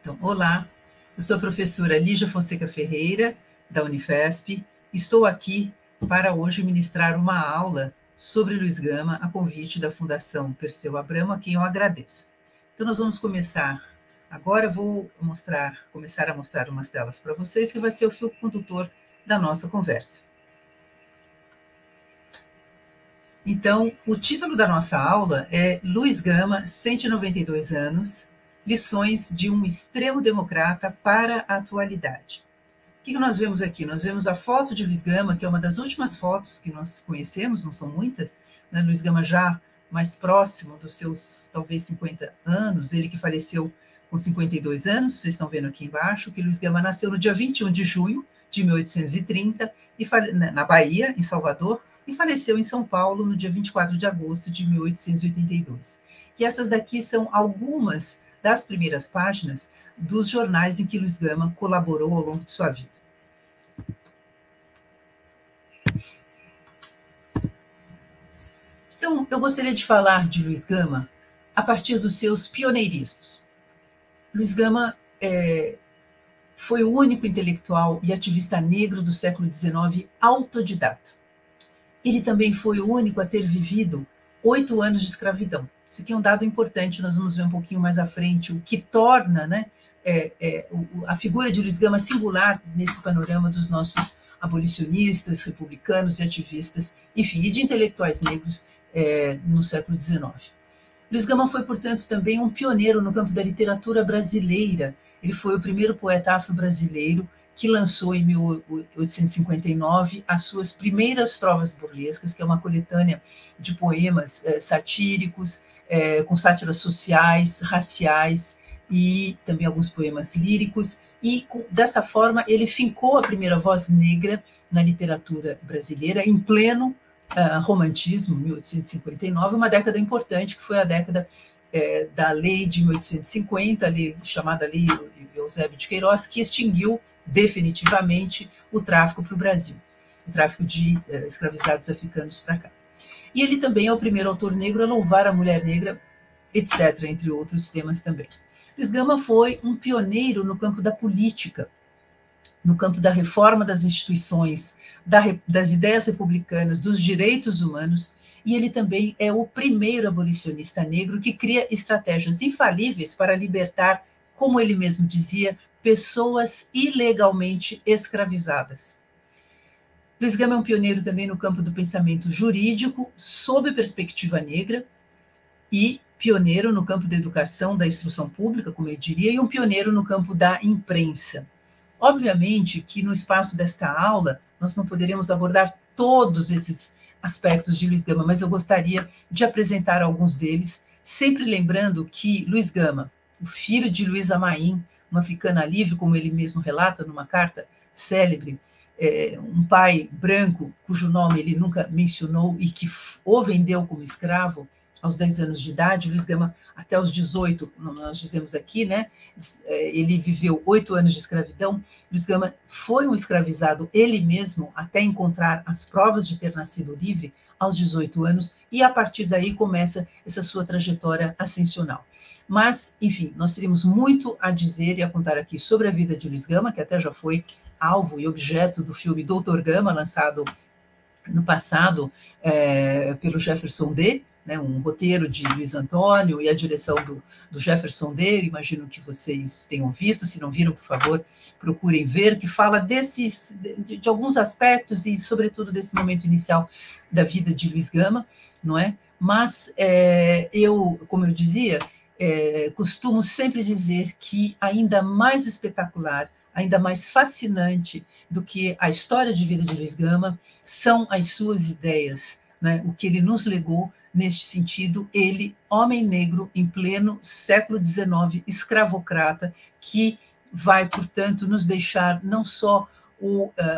Então, olá, eu sou a professora Lígia Fonseca Ferreira, da Unifesp. Estou aqui para hoje ministrar uma aula sobre Luiz Gama, a convite da Fundação Perseu Abramo, a quem eu agradeço. Então, nós vamos começar. Agora eu vou começar a mostrar umas telas para vocês, que vai ser o fio condutor da nossa conversa. Então, o título da nossa aula é Luiz Gama, 192 anos, lições de um extremo-democrata para a atualidade. O que nós vemos aqui? Nós vemos a foto de Luiz Gama, que é uma das últimas fotos que nós conhecemos, não são muitas, né? Luiz Gama já mais próximo dos seus, talvez, 50 anos, ele que faleceu com 52 anos, vocês estão vendo aqui embaixo, que Luiz Gama nasceu no dia 21 de junho de 1830, na Bahia, em Salvador, e faleceu em São Paulo no dia 24 de agosto de 1882. E essas daqui são algumas das primeiras páginas dos jornais em que Luiz Gama colaborou ao longo de sua vida. Então, eu gostaria de falar de Luiz Gama a partir dos seus pioneirismos. Luiz Gama foi o único intelectual e ativista negro do século XIX autodidata. Ele também foi o único a ter vivido 8 anos de escravidão. Isso aqui é um dado importante, nós vamos ver um pouquinho mais à frente, o que torna, né, a figura de Luiz Gama singular nesse panorama dos nossos abolicionistas, republicanos e ativistas, enfim, e de intelectuais negros no século XIX. Luiz Gama foi, portanto, também um pioneiro no campo da literatura brasileira. Ele foi o primeiro poeta afro-brasileiro que lançou em 1859 as suas primeiras trovas burlescas, que é uma coletânea de poemas satíricos, com sátiras sociais, raciais e também alguns poemas líricos, e dessa forma ele fincou a primeira voz negra na literatura brasileira em pleno romantismo, 1859, uma década importante, que foi a década da lei de 1850, chamada Lei Eusébio de Queiroz, que extinguiu definitivamente o tráfico para o Brasil, o tráfico de escravizados africanos para cá. E ele também é o primeiro autor negro a louvar a mulher negra, etc., entre outros temas também. Luiz Gama foi um pioneiro no campo da política, no campo da reforma das instituições, das ideias republicanas, dos direitos humanos, e ele também é o primeiro abolicionista negro que cria estratégias infalíveis para libertar, como ele mesmo dizia, pessoas ilegalmente escravizadas. Luiz Gama é um pioneiro também no campo do pensamento jurídico, sob perspectiva negra, e pioneiro no campo da educação, da instrução pública, como eu diria, e um pioneiro no campo da imprensa. Obviamente que no espaço desta aula nós não poderemos abordar todos esses aspectos de Luiz Gama, mas eu gostaria de apresentar alguns deles, sempre lembrando que Luiz Gama, o filho de Luísa Maim, uma africana livre, como ele mesmo relata numa carta célebre, um pai branco, cujo nome ele nunca mencionou e que o vendeu como escravo aos 10 anos de idade. Luiz Gama, até os 18, nós dizemos aqui, né, ele viveu 8 anos de escravidão. Luiz Gama foi um escravizado ele mesmo, até encontrar as provas de ter nascido livre aos 18 anos, e a partir daí começa essa sua trajetória ascensional. Mas, enfim, nós teríamos muito a dizer e a contar aqui sobre a vida de Luiz Gama, que até já foi alvo e objeto do filme Doutor Gama, lançado no passado pelo Jefferson D., né, um roteiro de Luiz Antônio e a direção do Jefferson D., imagino que vocês tenham visto, se não viram, por favor, procurem ver, que fala de alguns aspectos e, sobretudo, desse momento inicial da vida de Luiz Gama, não é? Mas eu, como eu dizia, costumo sempre dizer que ainda mais espetacular, ainda mais fascinante do que a história de vida de Luiz Gama são as suas ideias, né? O que ele nos legou neste sentido, ele, homem negro em pleno século XIX, escravocrata, que vai, portanto, nos deixar não só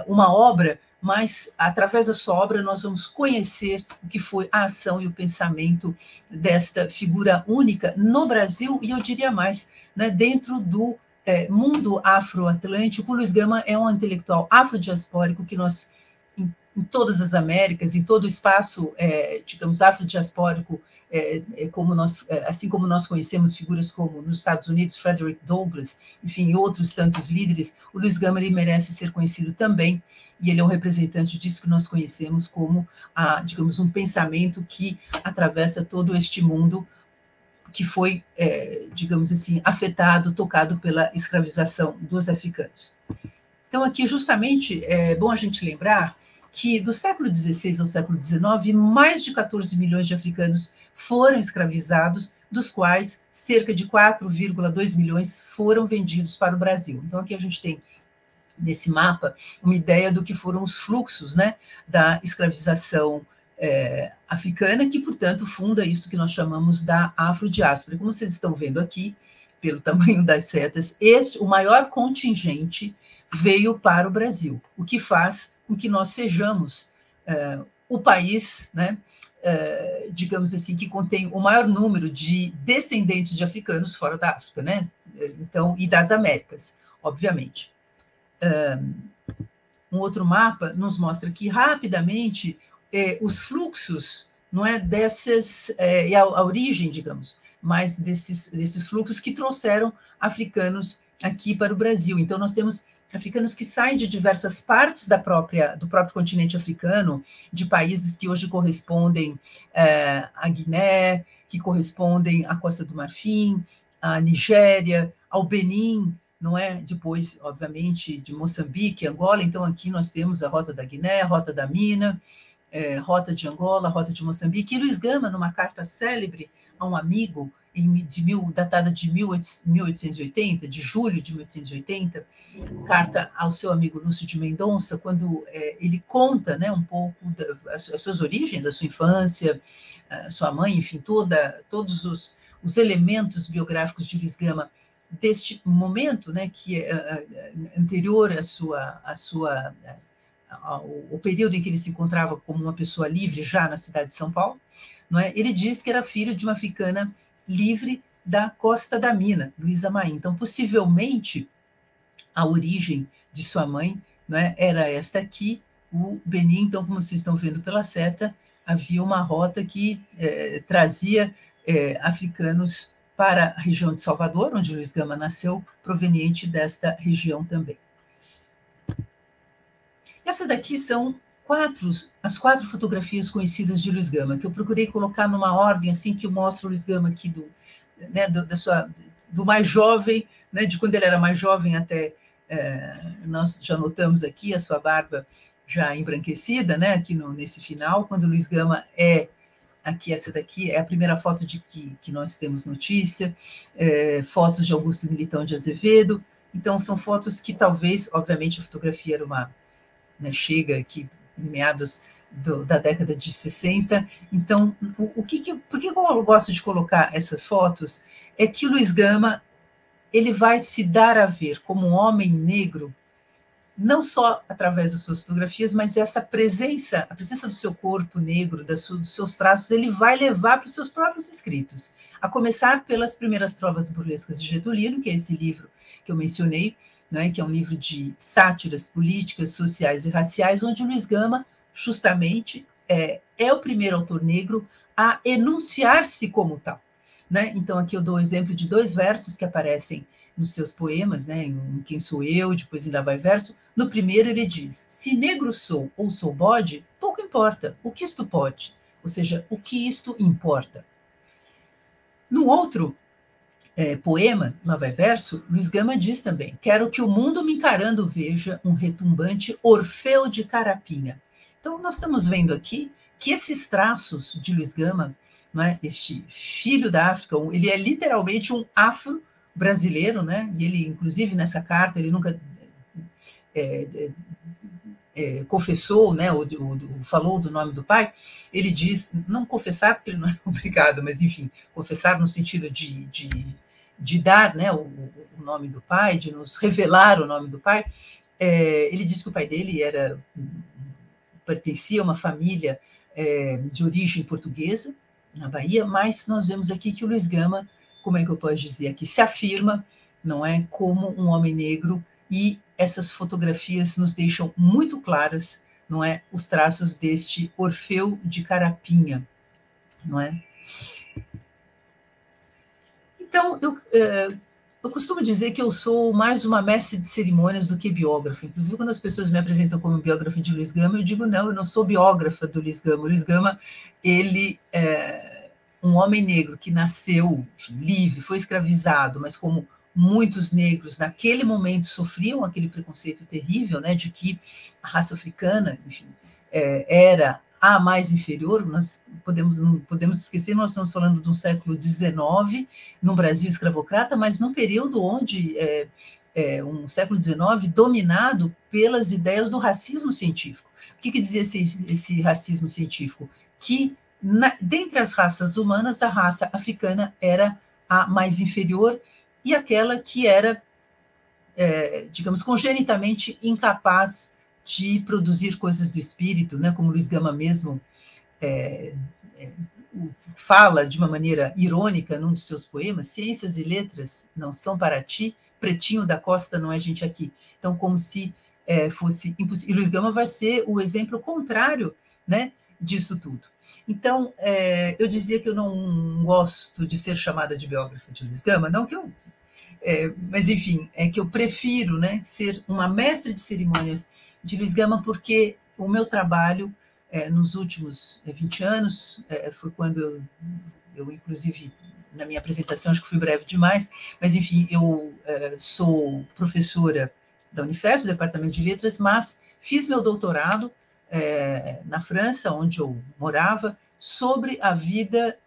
uma obra, mas, através da sua obra, nós vamos conhecer o que foi a ação e o pensamento desta figura única no Brasil, e eu diria mais, né, dentro do mundo afro-atlântico. Luiz Gama é um intelectual afrodiaspórico que nós em todas as Américas, em todo o espaço, digamos, afrodiaspórico, assim como nós conhecemos figuras como nos Estados Unidos, Frederick Douglass, enfim, outros tantos líderes, o Luiz Gama ele merece ser conhecido também, e ele é um representante disso que nós conhecemos como, digamos, um pensamento que atravessa todo este mundo que foi, digamos assim, afetado, tocado pela escravização dos africanos. Então, aqui, justamente, é bom a gente lembrar que do século XVI ao século XIX, mais de 14 milhões de africanos foram escravizados, dos quais cerca de 4,2 milhões foram vendidos para o Brasil. Então, aqui a gente tem, nesse mapa, uma ideia do que foram os fluxos, né, da escravização africana, que, portanto, funda isso que nós chamamos da afrodiáspora. Como vocês estão vendo aqui, pelo tamanho das setas, o maior contingente veio para o Brasil, o que faz com que nós sejamos o país, né, digamos assim, que contém o maior número de descendentes de africanos fora da África, né? Então, e das Américas, obviamente. Um outro mapa nos mostra que, rapidamente, os fluxos, não é, dessas, e a origem, digamos, mas desses fluxos que trouxeram africanos aqui para o Brasil. Então, nós temos africanos que saem de diversas partes do próprio continente africano, de países que hoje correspondem à Guiné, que correspondem à Costa do Marfim, à Nigéria, ao Benin, não é? Depois, obviamente, de Moçambique, Angola. Então, aqui nós temos a Rota da Guiné, a Rota da Mina, Rota de Angola, Rota de Moçambique. E Luiz Gama, numa carta célebre a um amigo, datada de 1880, de julho de 1880, carta ao seu amigo Lúcio de Mendonça, quando ele conta, né, um pouco as suas origens, a sua infância, a sua mãe, enfim, todos os elementos biográficos de Luiz Gama deste momento, né, que é anterior ao período em que ele se encontrava como uma pessoa livre já na cidade de São Paulo, não é? Ele diz que era filho de uma africana livre da Costa da Mina, Luísa Maim. Então, possivelmente, a origem de sua mãe, não é, era esta aqui, o Benin. Então, como vocês estão vendo pela seta, havia uma rota que trazia africanos para a região de Salvador, onde Luiz Gama nasceu, proveniente desta região também. Essa daqui são as 4 fotografias conhecidas de Luiz Gama, que eu procurei colocar numa ordem assim que mostra o Luiz Gama aqui do mais jovem, né, de quando ele era mais jovem até, nós já notamos aqui a sua barba já embranquecida, né, aqui nesse final, quando o Luiz Gama aqui, essa daqui é a primeira foto que nós temos notícia, fotos de Augusto Militão de Azevedo. Então, são fotos que talvez, obviamente, a fotografia era chega aqui em meados da década de 60. Então, por que eu gosto de colocar essas fotos? É que o Luiz Gama ele vai se dar a ver como um homem negro, não só através das suas fotografias, mas a presença do seu corpo negro, dos seus traços, ele vai levar para os seus próprios escritos, a começar pelas primeiras trovas burlescas de Getulino, que é esse livro que eu mencionei, né, que é um livro de sátiras políticas, sociais e raciais, onde o Luiz Gama, justamente, é o primeiro autor negro a enunciar-se como tal. Né? Então, aqui eu dou o exemplo de 2 versos que aparecem nos seus poemas, né, em Quem Sou Eu, depois em Lá Vai Verso. No primeiro ele diz: se negro sou ou sou bode, pouco importa, o que isto pode? Ou seja, o que isto importa? No outro poema, Lá Vai Verso, Luiz Gama diz também: quero que o mundo me encarando veja um retumbante Orfeu de Carapinha. Então, nós estamos vendo aqui que esses traços de Luiz Gama, né, este filho da África, ele é literalmente um afro-brasileiro, né? E ele, inclusive, nessa carta, ele nunca confessou, né, ou falou do nome do pai. Ele diz, não confessar, porque ele não é obrigado, mas, enfim, confessar no sentido de dar, né, o nome do pai, de nos revelar o nome do pai. Ele diz que o pai dele pertencia a uma família de origem portuguesa, na Bahia, mas nós vemos aqui que o Luiz Gama, como é que eu posso dizer aqui, se afirma, não é, como um homem negro, e essas fotografias nos deixam muito claras, não é, os traços deste Orfeu de Carapinha, não é? Então, eu costumo dizer que eu sou mais uma mestre de cerimônias do que biógrafa. Inclusive, quando as pessoas me apresentam como biógrafa de Luiz Gama, eu digo, não, eu não sou biógrafa do Luiz Gama. O Luiz Gama, ele é um homem negro que nasceu, enfim, livre, foi escravizado, mas como muitos negros naquele momento sofriam aquele preconceito terrível, né, de que a raça africana, enfim, era a mais inferior. Nós não podemos esquecer, nós estamos falando do século XIX, no Brasil escravocrata, mas num período onde um século XIX dominado pelas ideias do racismo científico. O que dizia esse racismo científico? Que, dentre as raças humanas, a raça africana era a mais inferior e aquela que era, digamos, congenitamente incapaz de produzir coisas do espírito, né? Como Luiz Gama mesmo fala de uma maneira irônica num dos seus poemas: ciências e letras não são para ti, pretinho da costa não é gente aqui. Então, como se fosse impossível. E Luiz Gama vai ser o exemplo contrário, né, disso tudo. Então, eu dizia que eu não gosto de ser chamada de biógrafa de Luiz Gama, não que eu... mas, enfim, é que eu prefiro, né, ser uma mestre de cerimônias de Luiz Gama, porque o meu trabalho nos últimos 20 anos, foi quando eu, inclusive, na minha apresentação, acho que fui breve demais, mas, enfim, eu sou professora da Unifesp, do Departamento de Letras, mas fiz meu doutorado na França, onde eu morava, sobre a vida,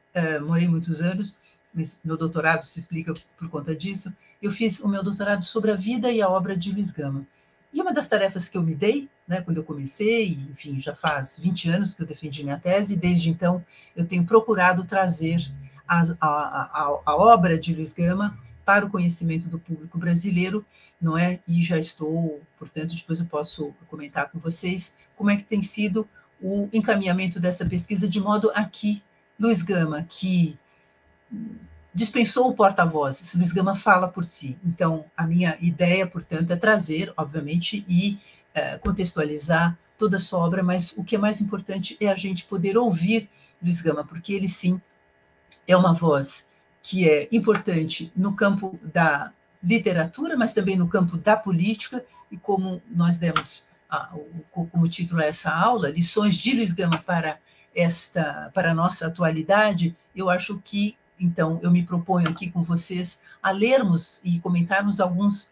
morei muitos anos, mas meu doutorado se explica por conta disso. Eu fiz o meu doutorado sobre a vida e a obra de Luiz Gama. E uma das tarefas que eu me dei, né, quando eu comecei, enfim, já faz 20 anos que eu defendi minha tese, e desde então eu tenho procurado trazer a obra de Luiz Gama para o conhecimento do público brasileiro, não é? E já estou, portanto, depois eu posso comentar com vocês como é que tem sido o encaminhamento dessa pesquisa, de modo a que Luiz Gama, que dispensou o porta-vozes, Luiz Gama fala por si. Então, a minha ideia, portanto, é trazer, obviamente, e contextualizar toda a sua obra, mas o que é mais importante é a gente poder ouvir Luiz Gama, porque ele, sim, é uma voz que é importante no campo da literatura, mas também no campo da política, e como nós demos como título a essa aula, Lições de Luiz Gama para a nossa atualidade, eu acho que, então, eu me proponho aqui com vocês a lermos e comentarmos alguns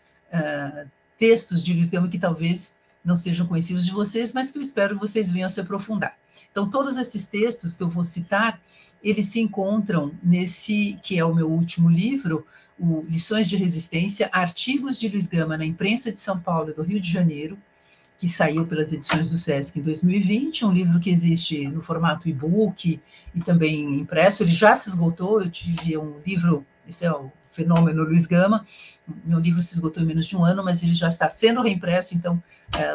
textos de Luiz Gama que talvez não sejam conhecidos de vocês, mas que eu espero que vocês venham se aprofundar. Então, todos esses textos que eu vou citar, eles se encontram nesse, que é o meu último livro, o Lições de Resistência, Artigos de Luiz Gama na Imprensa de São Paulo e do Rio de Janeiro, que saiu pelas edições do Sesc em 2020, um livro que existe no formato e-book e também impresso. Ele já se esgotou, eu tive um livro, esse é o fenômeno Luiz Gama, meu livro se esgotou em menos de um ano, mas ele já está sendo reimpresso, então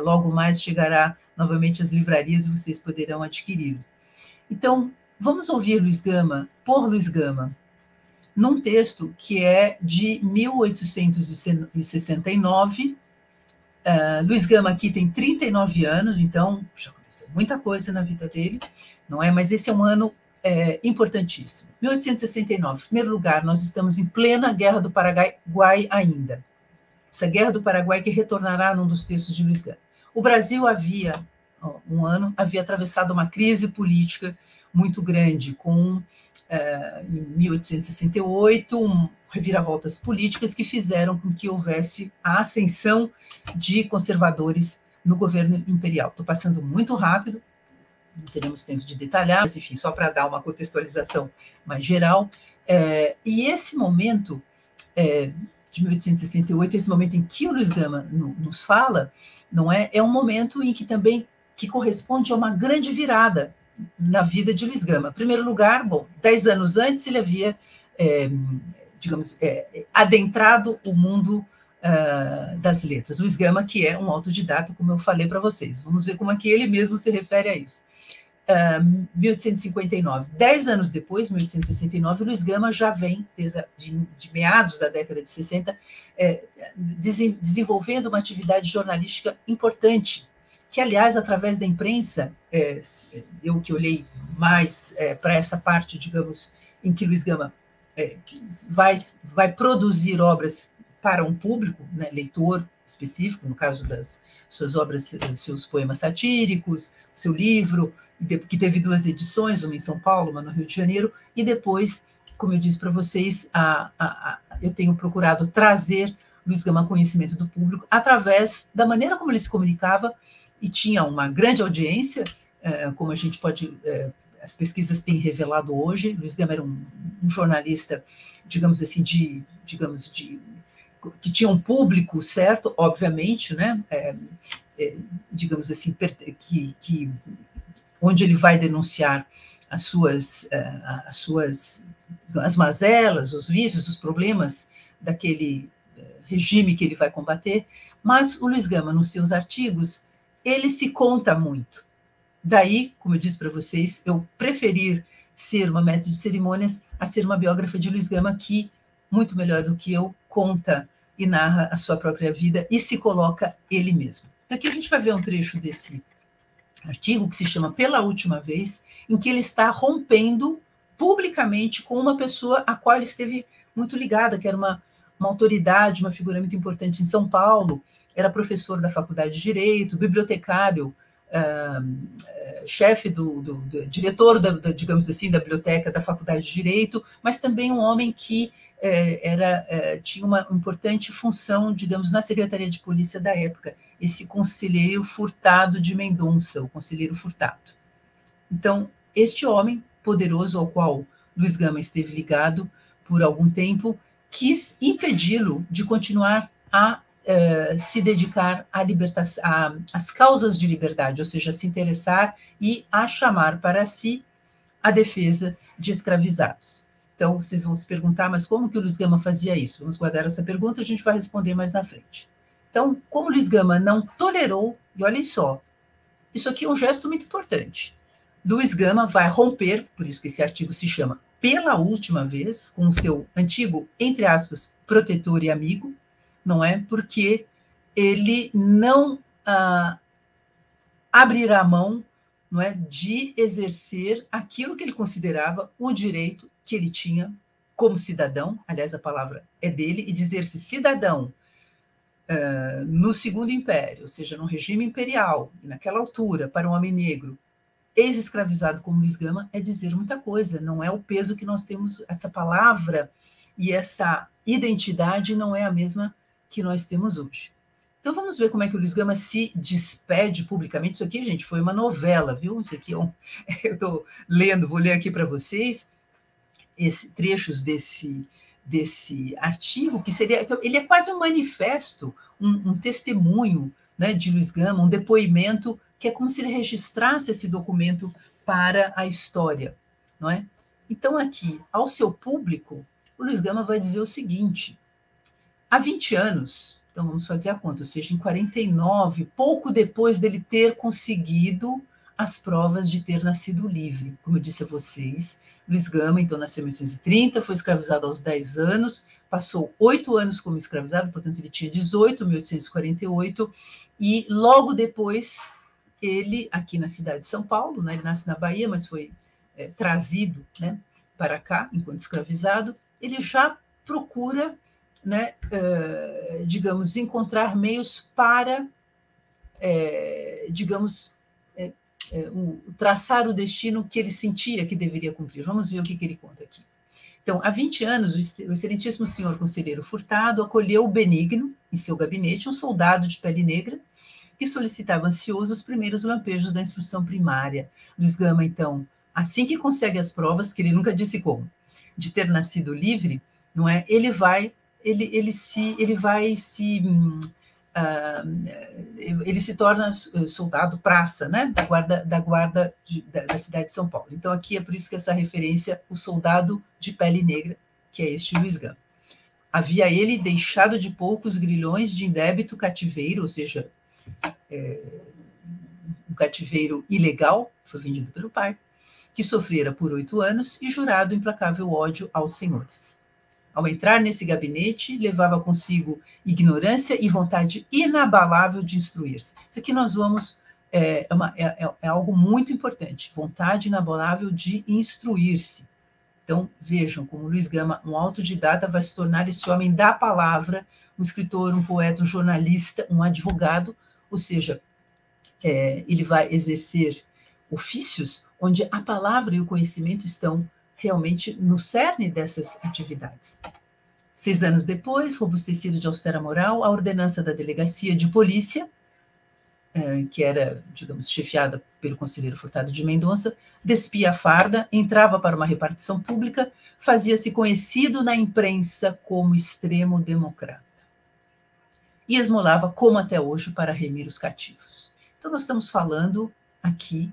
logo mais chegará novamente às livrarias e vocês poderão adquiri-lo. Então, vamos ouvir Luiz Gama, por Luiz Gama, num texto que é de 1869. Luiz Gama aqui tem 39 anos, então já aconteceu muita coisa na vida dele, não é? Mas esse é um ano importantíssimo. 1869, em primeiro lugar, nós estamos em plena Guerra do Paraguai ainda. Essa Guerra do Paraguai que retornará num dos textos de Luiz Gama. O Brasil havia atravessado uma crise política muito grande, com, em 1868, reviravoltas políticas que fizeram com que houvesse a ascensão de conservadores no governo imperial. Estou passando muito rápido, não teremos tempo de detalhar, mas, enfim, só para dar uma contextualização mais geral. E esse momento de 1868, esse momento em que o Luiz Gama nos fala, não é? É um momento em que também que corresponde a uma grande virada na vida de Luiz Gama. Em primeiro lugar, 10 anos antes ele havia, digamos, adentrado o mundo das letras. Luiz Gama, que é um autodidata, como eu falei para vocês. Vamos ver como é que ele mesmo se refere a isso. 1859. 10 anos depois, 1869, Luiz Gama já vem, de meados da década de 60, desenvolvendo uma atividade jornalística importante, que, aliás, através da imprensa, eu que olhei mais para essa parte, digamos, em que Luiz Gama vai produzir obras para um público, né, leitor específico, no caso das suas obras, seus poemas satíricos, seu livro, que teve 2 edições, uma em São Paulo, uma no Rio de Janeiro, e depois, como eu disse para vocês, eu tenho procurado trazer Luiz Gama a conhecimento do público através da maneira como ele se comunicava, e tinha uma grande audiência, como a gente pode... as pesquisas têm revelado hoje. Luiz Gama era um jornalista, digamos assim, que tinha um público certo, obviamente, né? Digamos assim, onde ele vai denunciar as mazelas, os vícios, os problemas daquele regime que ele vai combater. Mas o Luiz Gama, nos seus artigos, ele se conta muito. Daí, como eu disse para vocês, eu preferir ser uma mestre de cerimônias a ser uma biógrafa de Luiz Gama, que, muito melhor do que eu, conta e narra a sua própria vida e se coloca ele mesmo. Aqui a gente vai ver um trecho desse artigo, que se chama Pela Última Vez, em que ele está rompendo publicamente com uma pessoa a qual ele esteve muito ligada, que era uma autoridade, uma figura muito importante em São Paulo, era professor da Faculdade de Direito, bibliotecário, chefe diretor, digamos assim, da biblioteca da Faculdade de Direito, mas também um homem que tinha uma importante função, digamos, na Secretaria de Polícia da época, esse conselheiro Furtado de Mendonça, o conselheiro Furtado. Então, este homem poderoso ao qual Luiz Gama esteve ligado por algum tempo, quis impedi-lo de continuar a se dedicar às causas de liberdade, ou seja, a se interessar e a chamar para si a defesa de escravizados. Então, vocês vão se perguntar, mas como que o Luiz Gama fazia isso? Vamos guardar essa pergunta, a gente vai responder mais na frente. Então, como Luiz Gama não tolerou, e olhem só, isso aqui é um gesto muito importante. Luiz Gama vai romper, por isso que esse artigo se chama Pela Última Vez, com o seu antigo, entre aspas, protetor e amigo, não é? Porque ele não abrirá mão, não é, de exercer aquilo que ele considerava o direito que ele tinha como cidadão, aliás, a palavra é dele, e dizer-se cidadão no Segundo Império, ou seja, no regime imperial, naquela altura, para um homem negro, ex-escravizado como Luiz Gama, é dizer muita coisa, não é o peso que nós temos, essa palavra e essa identidade não é a mesma que nós temos hoje. Então, vamos ver como é que o Luiz Gama se despede publicamente. Isso aqui, gente, foi uma novela, viu? Isso aqui eu estou lendo, vou ler aqui para vocês trechos desse artigo, ele é quase um manifesto, um testemunho, né, de Luiz Gama, um depoimento, que é como se ele registrasse esse documento para a história, não é? Então, aqui, ao seu público, o Luiz Gama vai dizer o seguinte: há 20 anos, então vamos fazer a conta, ou seja, em 49, pouco depois dele ter conseguido as provas de ter nascido livre. Como eu disse a vocês, Luiz Gama, então, nasceu em 1830, foi escravizado aos 10 anos, passou 8 anos como escravizado, portanto, ele tinha 18, 1848, e logo depois, ele, aqui na cidade de São Paulo, né, ele nasce na Bahia, mas foi trazido, né, para cá, enquanto escravizado, ele já procura, né, digamos, encontrar meios para, digamos, traçar o destino que ele sentia que deveria cumprir. Vamos ver o que ele conta aqui. Então, há 20 anos, o excelentíssimo senhor conselheiro Furtado acolheu benigno, em seu gabinete, um soldado de pele negra que solicitava ansioso os primeiros lampejos da instrução primária. Luiz Gama, então, assim que consegue as provas, que ele nunca disse como, de ter nascido livre, não é? Ele se torna soldado praça, né, da guarda da cidade de São Paulo. Então, aqui é por isso que essa referência, o soldado de pele negra, que é este Luiz Gama. Havia ele deixado de poucos grilhões de indébito cativeiro, ou seja, um cativeiro ilegal, foi vendido pelo pai, que sofrera por 8 anos e jurado implacável ódio aos senhores. Ao entrar nesse gabinete, levava consigo ignorância e vontade inabalável de instruir-se. Isso aqui nós vamos é algo muito importante, vontade inabalável de instruir-se. Então, vejam como Luiz Gama, um autodidata, vai se tornar esse homem da palavra, um escritor, um poeta, um jornalista, um advogado, ou seja, ele vai exercer ofícios onde a palavra e o conhecimento estão realmente no cerne dessas atividades. 6 anos depois, robustecido de austera moral, a ordenança da delegacia de polícia, que era, digamos, chefiada pelo conselheiro Furtado de Mendonça, despia a farda, entrava para uma repartição pública, fazia-se conhecido na imprensa como extremo democrata. E esmolava, como até hoje, para remir os cativos. Então, nós estamos falando aqui,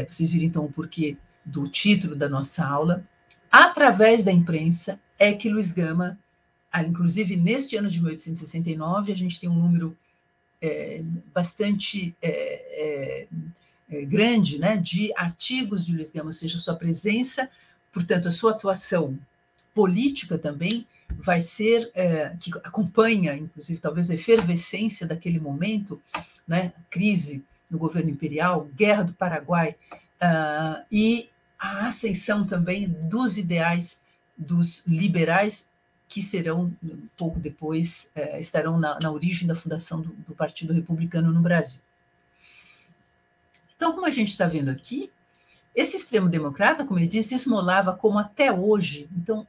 vocês viram então o porquê do título da nossa aula, através da imprensa é que Luiz Gama, inclusive neste ano de 1869, a gente tem um número bastante grande, né, de artigos de Luiz Gama, ou seja, sua presença, portanto, a sua atuação política também vai ser, que acompanha, inclusive, talvez a efervescência daquele momento, né, a crise no governo imperial, guerra do Paraguai, e a ascensão também dos ideais dos liberais, que serão, pouco depois, estarão na origem da fundação do Partido Republicano no Brasil. Então, como a gente está vendo aqui, esse extremo democrata, como ele disse, esmolava como até hoje. Então,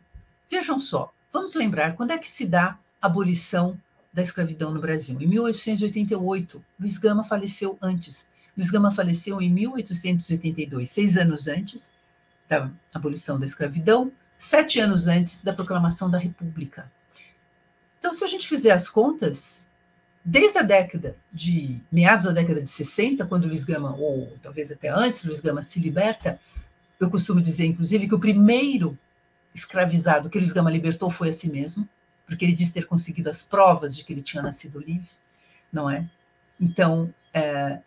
vejam só, vamos lembrar, quando é que se dá a abolição da escravidão no Brasil? Em 1888, Luiz Gama faleceu antes. Luiz Gama faleceu em 1882, 6 anos antes da abolição da escravidão, 7 anos antes da proclamação da República. Então, se a gente fizer as contas, desde a década de meados da década de 60, quando Luiz Gama, ou talvez até antes, Luiz Gama se liberta, eu costumo dizer, inclusive, que o primeiro escravizado que Luiz Gama libertou foi a si mesmo, porque ele diz ter conseguido as provas de que ele tinha nascido livre, não é? Então,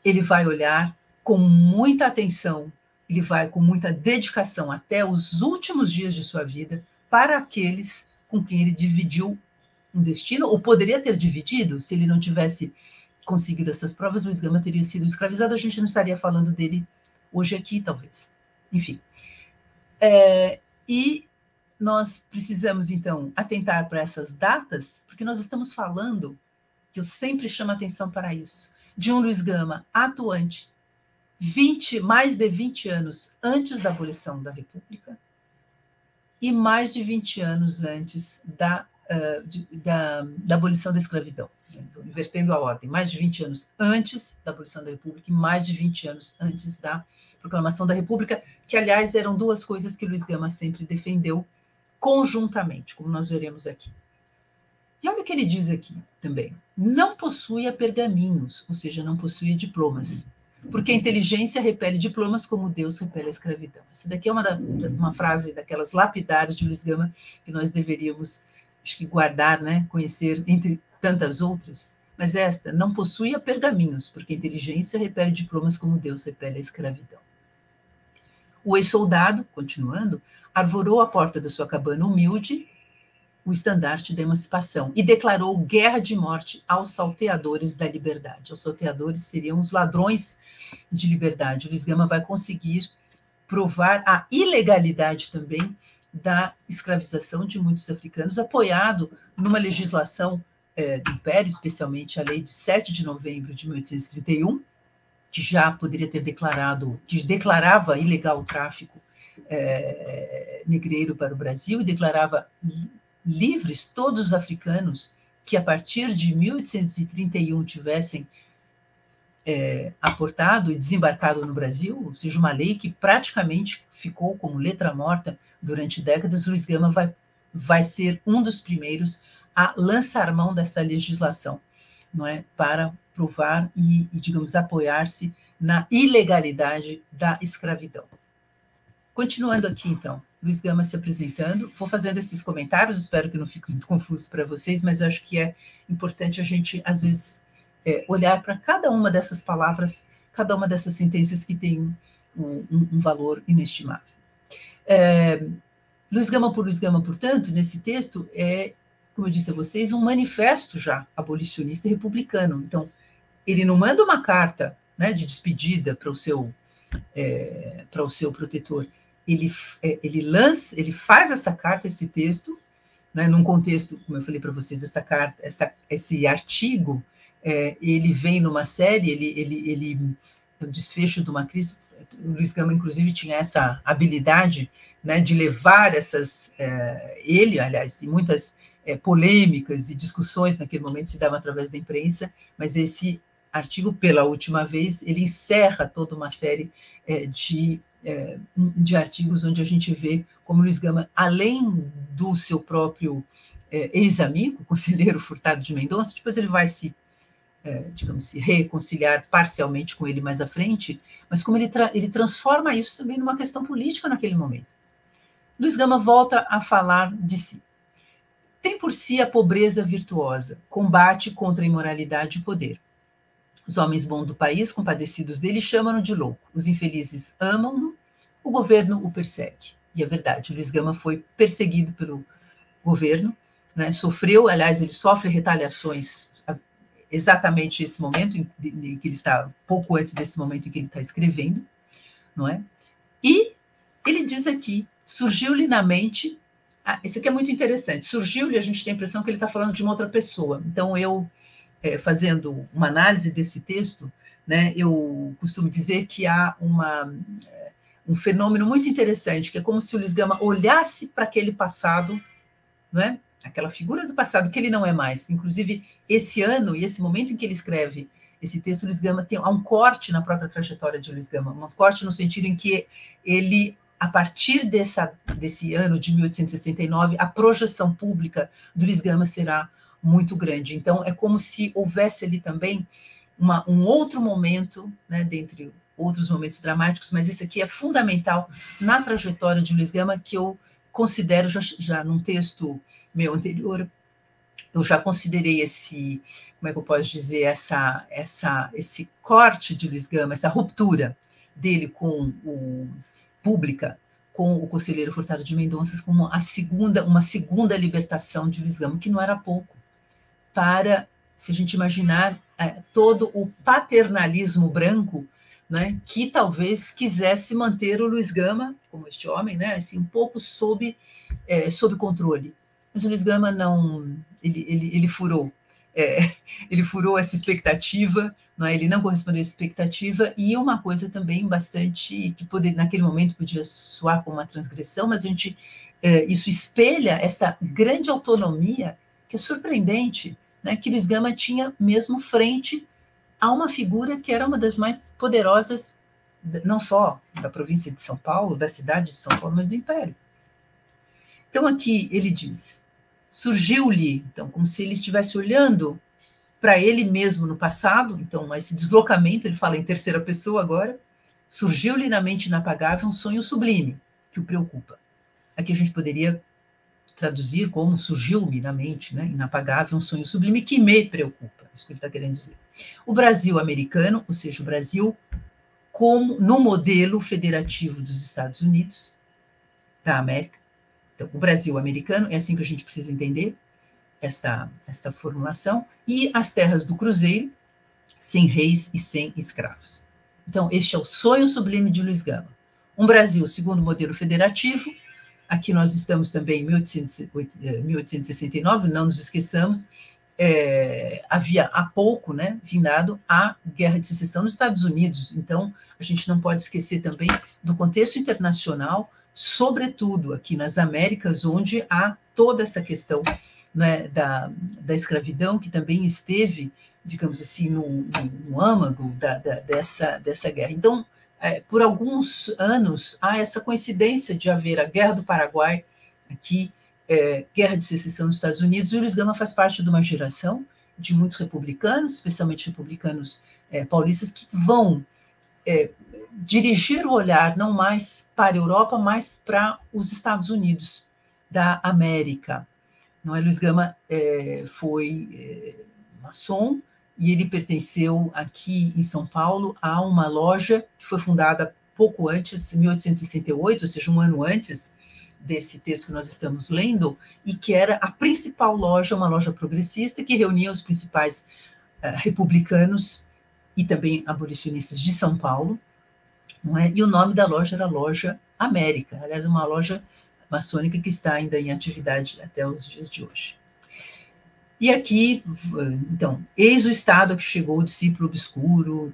ele vai olhar com muita atenção, ele vai com muita dedicação até os últimos dias de sua vida para aqueles com quem ele dividiu um destino, ou poderia ter dividido, se ele não tivesse conseguido essas provas, Luiz Gama teria sido escravizado, a gente não estaria falando dele hoje aqui, talvez. Enfim. E nós precisamos, então, atentar para essas datas, porque nós estamos falando, que eu sempre chamo a atenção para isso, de um Luiz Gama atuante, mais de 20 anos antes da abolição da República e mais de 20 anos antes da abolição da escravidão. Então, invertendo a ordem, mais de 20 anos antes da abolição da República e mais de 20 anos antes da proclamação da República, que, aliás, eram duas coisas que Luiz Gama sempre defendeu conjuntamente, como nós veremos aqui. E olha o que ele diz aqui também. Não possuía pergaminhos, ou seja, não possuía diplomas, porque a inteligência repele diplomas como Deus repele a escravidão. Essa daqui é uma frase daquelas lapidares de Luiz Gama que nós deveríamos, acho que, guardar, né, conhecer, entre tantas outras. Mas esta, não possuía pergaminhos, porque a inteligência repele diplomas como Deus repele a escravidão. O ex-soldado, continuando, arvorou a porta da sua cabana humilde o estandarte da emancipação e declarou guerra de morte aos salteadores da liberdade. Os salteadores seriam os ladrões de liberdade. Luiz Gama vai conseguir provar a ilegalidade também da escravização de muitos africanos, apoiado numa legislação do Império, especialmente a lei de 7 de novembro de 1831, que já poderia ter declarado, que declarava ilegal o tráfico negreiro para o Brasil e declarava livres todos os africanos que, a partir de 1831, tivessem aportado e desembarcado no Brasil, ou seja, uma lei que praticamente ficou como letra morta durante décadas. Luiz Gama vai ser um dos primeiros a lançar mão dessa legislação, não é, para provar e, digamos, apoiar-se na ilegalidade da escravidão. Continuando aqui, então, Luiz Gama se apresentando, vou fazendo esses comentários, espero que não fique muito confuso para vocês, mas eu acho que é importante a gente, às vezes, olhar para cada uma dessas palavras, cada uma dessas sentenças que tem um valor inestimável. Luiz Gama, portanto, nesse texto, como eu disse a vocês, um manifesto já abolicionista e republicano. Então, ele não manda uma carta né, de despedida para o seu protetor, ele faz essa carta, esse texto, né, num contexto, como eu falei para vocês, essa carta, esse artigo, ele vem numa série, o desfecho de uma crise. O Luiz Gama, inclusive, tinha essa habilidade, né, de levar ele, aliás, e muitas polêmicas e discussões naquele momento se davam através da imprensa, mas esse artigo, pela última vez, ele encerra toda uma série de artigos onde a gente vê como Luiz Gama, além do seu próprio ex-amigo, o conselheiro Furtado de Mendonça, depois ele vai digamos, se reconciliar parcialmente com ele mais à frente, mas como ele transforma isso também numa questão política naquele momento. Luiz Gama volta a falar de si. Tem por si a pobreza virtuosa, combate contra a imoralidade e poder. Os homens bons do país, compadecidos dele, chamam-no de louco. Os infelizes amam-no, o governo o persegue. E é verdade, Luiz Gama foi perseguido pelo governo, né? Sofreu, aliás, ele sofre retaliações exatamente esse momento em que ele está, pouco antes desse momento em que ele está escrevendo, não é? E ele diz aqui, surgiu-lhe na mente, isso aqui é muito interessante, surgiu-lhe, a gente tem a impressão que ele está falando de uma outra pessoa. Então, eu, fazendo uma análise desse texto, né, eu costumo dizer que há um fenômeno muito interessante, que é como se o Luiz Gama olhasse para aquele passado, não é? Aquela figura do passado que ele não é mais. Inclusive, esse ano e esse momento em que ele escreve esse texto, Luiz Gama há um corte na própria trajetória de Luiz Gama, um corte no sentido em que ele, a partir desse ano de 1869, a projeção pública do Luiz Gama será muito grande. Então, é como se houvesse ali também um outro momento, né, dentre outros momentos dramáticos, mas esse aqui é fundamental na trajetória de Luiz Gama, que eu considero, já num texto meu anterior, eu já considerei como é que eu posso dizer, esse corte de Luiz Gama, essa ruptura dele com o Pública, com o conselheiro Furtado de Mendonça, como uma segunda libertação de Luiz Gama, que não era pouco, para, se a gente imaginar, todo o paternalismo branco, né, que talvez quisesse manter o Luiz Gama, como este homem, né, assim, um pouco sob controle. Mas o Luiz Gama não, ele furou, ele furou essa expectativa, não é? Ele não correspondeu à expectativa, e uma coisa também bastante, que naquele momento podia soar como uma transgressão, mas isso espelha essa grande autonomia, que é surpreendente, né, que Luiz Gama tinha mesmo frente a uma figura que era uma das mais poderosas, não só da província de São Paulo, da cidade de São Paulo, mas do Império. Então, aqui ele diz, surgiu-lhe, então, como se ele estivesse olhando para ele mesmo no passado, então, esse deslocamento, ele fala em terceira pessoa agora, surgiu-lhe na mente inapagável um sonho sublime que o preocupa. Aqui a gente poderia traduzir como surgiu-me na mente, né, inapagável um sonho sublime que me preocupa, isso que ele está querendo dizer. O Brasil americano, ou seja, o Brasil como no modelo federativo dos Estados Unidos, da América. Então, o Brasil americano, é assim que a gente precisa entender esta formulação, e as terras do Cruzeiro, sem reis e sem escravos. Então, este é o sonho sublime de Luiz Gama. Um Brasil segundo o modelo federativo, aqui nós estamos também em 1869, não nos esqueçamos, havia há pouco, né, vindado a Guerra de Secessão nos Estados Unidos, então a gente não pode esquecer também do contexto internacional, sobretudo aqui nas Américas, onde há toda essa questão, né, da escravidão, que também esteve, digamos assim, no âmago dessa guerra. Então, por alguns anos, há essa coincidência de haver a Guerra do Paraguai aqui, Guerra de Secessão nos Estados Unidos, e o Luiz Gama faz parte de uma geração de muitos republicanos, especialmente republicanos paulistas, que vão dirigir o olhar não mais para a Europa, mas para os Estados Unidos da América. Não é? Luiz Gama foi maçom, e ele pertenceu aqui em São Paulo a uma loja que foi fundada pouco antes, em 1868, ou seja, um ano antes desse texto que nós estamos lendo, e que era a principal loja, uma loja progressista, que reunia os principais republicanos e também abolicionistas de São Paulo, não é? E o nome da loja era Loja América, aliás, uma loja maçônica que está ainda em atividade até os dias de hoje. E aqui, então, eis o estado a que chegou o discípulo obscuro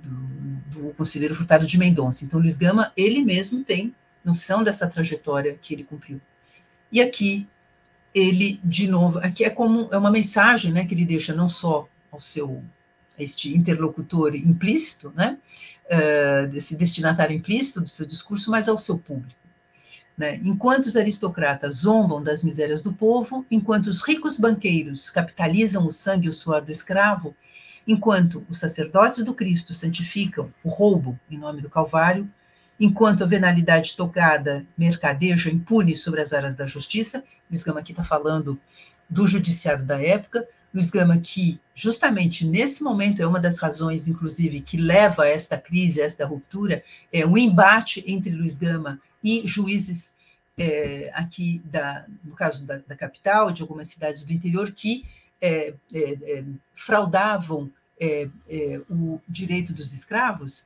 do conselheiro Furtado de Mendonça. Então, Luiz Gama, ele mesmo tem noção dessa trajetória que ele cumpriu. E aqui, ele, de novo, aqui é uma mensagem, né, que ele deixa não só ao este interlocutor implícito, né, desse destinatário implícito do seu discurso, mas ao seu público. Né? Enquanto os aristocratas zombam das misérias do povo, enquanto os ricos banqueiros capitalizam o sangue e o suor do escravo, enquanto os sacerdotes do Cristo santificam o roubo em nome do Calvário, enquanto a venalidade tocada mercadeja impune sobre as áreas da justiça, Luiz Gama aqui está falando do judiciário da época, Luiz Gama que, justamente nesse momento, é uma das razões, inclusive, que leva a esta crise, a esta ruptura, é o embate entre Luiz Gama e juízes aqui, no caso da capital, de algumas cidades do interior, que fraudavam o direito dos escravos.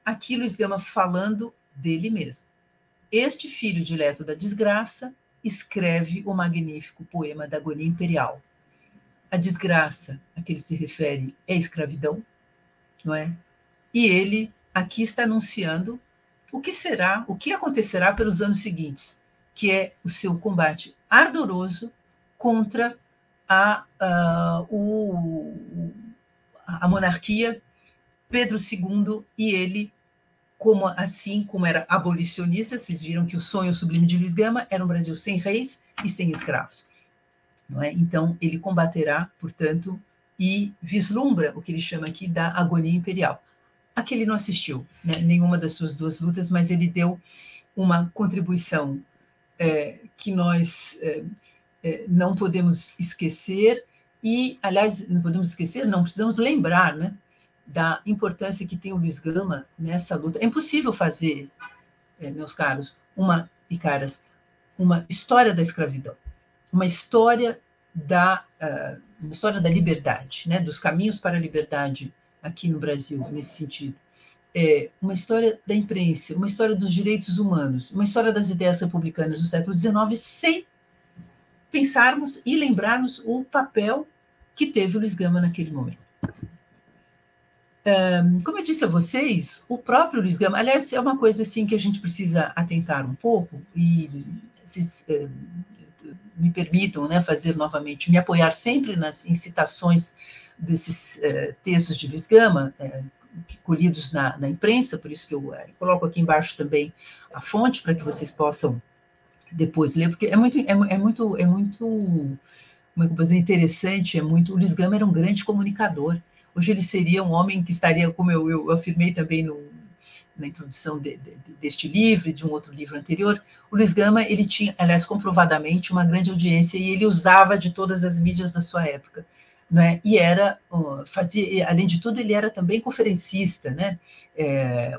Aqui Luiz Gama falando dele mesmo. Este filho dileto da desgraça escreve o magnífico poema da Agonia Imperial. A desgraça a que ele se refere é a escravidão, não é? E ele aqui está anunciando o que acontecerá pelos anos seguintes, que é o seu combate ardoroso contra a monarquia, Pedro II, e ele, assim como era abolicionista, vocês viram que o sonho sublime de Luiz Gama era um Brasil sem reis e sem escravos. Não é? Então, ele combaterá, portanto, e vislumbra o que ele chama aqui da agonia imperial. Aqui ele não assistiu, né, nenhuma das suas duas lutas, mas ele deu uma contribuição que nós não podemos esquecer, e, aliás, não podemos esquecer, não precisamos lembrar, né, da importância que tem o Luiz Gama nessa luta. É impossível fazer, meus caros e caras, uma história da escravidão, uma história da liberdade, né, dos caminhos para a liberdade aqui no Brasil, nesse sentido. Uma história da imprensa, uma história dos direitos humanos, uma história das ideias republicanas do século XIX, sem pensarmos e lembrarmos o papel que teve o Luiz Gama naquele momento. Como eu disse a vocês, o próprio Luiz Gama, aliás, é uma coisa assim que a gente precisa atentar um pouco, e me permitam, né, fazer novamente, me apoiar sempre em citações desses textos de Luiz Gama, colhidos na imprensa, por isso que eu coloco aqui embaixo também a fonte, para que vocês possam depois ler, porque é muito uma coisa interessante, o Luiz Gama era um grande comunicador. Hoje ele seria um homem que estaria, como eu afirmei também na introdução deste livro e de um outro livro anterior, o Luiz Gama, ele tinha, aliás, comprovadamente, uma grande audiência, e ele usava de todas as mídias da sua época, né? E além de tudo, ele era também conferencista, né?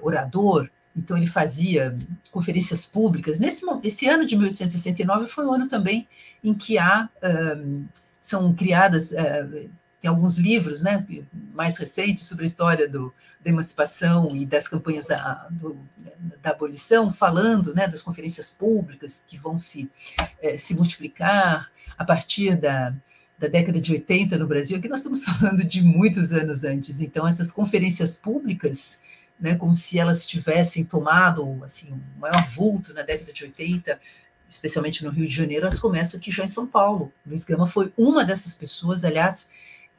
Orador, então ele fazia conferências públicas. Esse ano de 1869 foi um ano também em que são criadas... tem alguns livros, né, mais recentes sobre a história da emancipação e das campanhas da abolição, falando, né, das conferências públicas que vão se multiplicar a partir da década de 80 no Brasil. Aqui nós estamos falando de muitos anos antes. Então, essas conferências públicas, né, como se elas tivessem tomado assim, um maior vulto na década de 80, especialmente no Rio de Janeiro, elas começam aqui já em São Paulo. Luiz Gama foi uma dessas pessoas, aliás.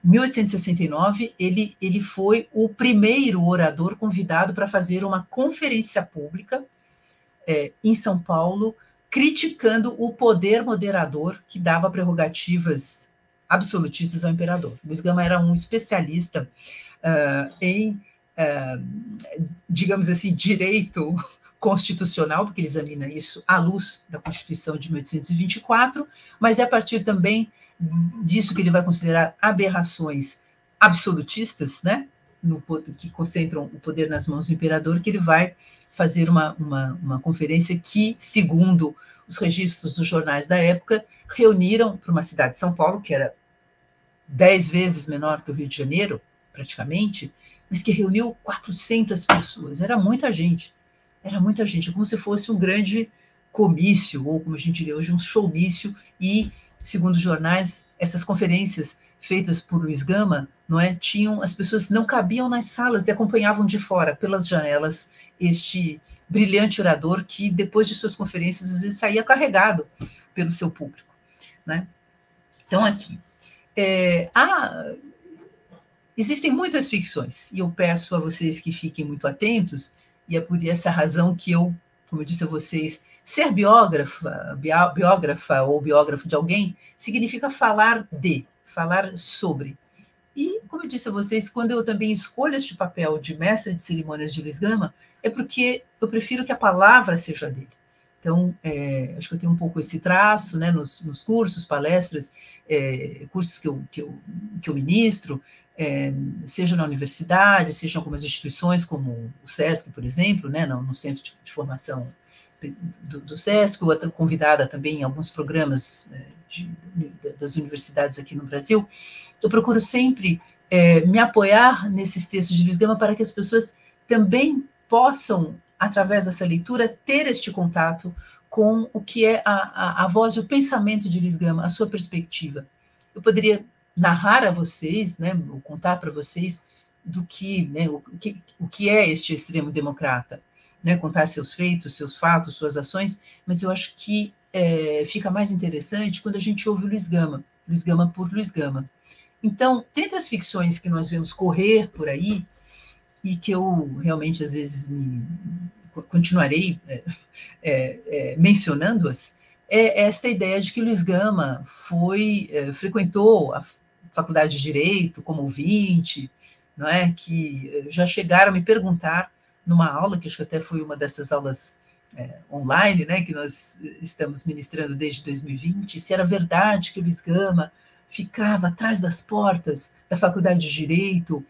Em 1869, ele foi o primeiro orador convidado para fazer uma conferência pública em São Paulo, criticando o poder moderador que dava prerrogativas absolutistas ao imperador. Luiz Gama era um especialista em, digamos assim, direito constitucional, porque ele examina isso à luz da Constituição de 1824, mas é a partir também disso que ele vai considerar aberrações absolutistas, né, que concentram o poder nas mãos do imperador, que ele vai fazer uma conferência que, segundo os registros dos jornais da época, reuniram para uma cidade de São Paulo, que era 10 vezes menor que o Rio de Janeiro, praticamente, mas que reuniu 400 pessoas. Era muita gente, como se fosse um grande comício, ou como a gente diria hoje, um showmício, e, segundo os jornais, essas conferências feitas por Luiz Gama, não é, tinham, as pessoas não cabiam nas salas e acompanhavam de fora, pelas janelas, este brilhante orador que, depois de suas conferências, às vezes saía carregado pelo seu público, né? Então, aqui, existem muitas ficções, e eu peço a vocês que fiquem muito atentos, e é por essa razão que eu, como eu disse a vocês, ser biógrafa ou biógrafo de alguém significa falar sobre. E, como eu disse a vocês, quando eu também escolho este papel de mestre de cerimônias de Luiz Gama, é porque eu prefiro que a palavra seja dele. Então, acho que eu tenho um pouco esse traço, né, nos cursos, palestras, cursos que eu ministro, seja na universidade, seja em algumas instituições, como o SESC, por exemplo, né, no Centro de Formação do SESC, ou convidada também em alguns programas das universidades aqui no Brasil. Eu procuro sempre me apoiar nesses textos de Luiz Gama para que as pessoas também possam, através dessa leitura, ter este contato com o que é a voz e o pensamento de Luiz Gama, a sua perspectiva. Eu poderia narrar a vocês, né, ou contar para vocês do que, né, o que é este extremo democrata, né, contar seus feitos, seus fatos, suas ações, mas eu acho que fica mais interessante quando a gente ouve Luiz Gama por Luiz Gama. Então, dentre as ficções que nós vemos correr por aí, e que eu realmente, às vezes, continuarei mencionando-as, é esta ideia de que Luiz Gama frequentou a Faculdade de Direito como ouvinte, não é? Que já chegaram a me perguntar numa aula, que acho que até foi uma dessas aulas online, né, que nós estamos ministrando desde 2020, se era verdade que Luiz Gama ficava atrás das portas da Faculdade de Direito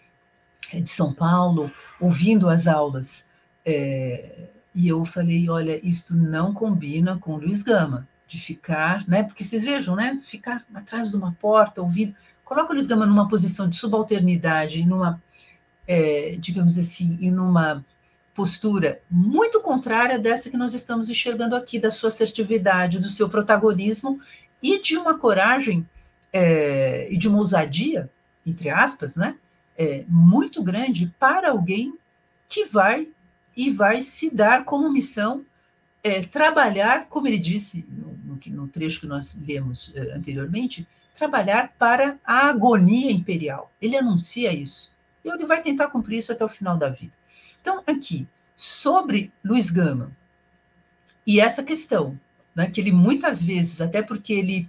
de São Paulo, ouvindo as aulas. E eu falei, olha, isto não combina com Luiz Gama, de ficar, né? Porque vocês vejam, né? Ficar atrás de uma porta, ouvindo. Coloca o Luiz Gama numa posição de subalternidade, numa, digamos assim, em uma postura muito contrária dessa que nós estamos enxergando aqui, da sua assertividade, do seu protagonismo e de uma coragem e de uma ousadia, entre aspas, né? Muito grande para alguém que vai se dar como missão trabalhar, como ele disse no trecho que nós lemos anteriormente, trabalhar para a agonia imperial. Ele anuncia isso. E ele vai tentar cumprir isso até o final da vida. Então, aqui, sobre Luiz Gama, e essa questão, né, que ele muitas vezes, até porque ele...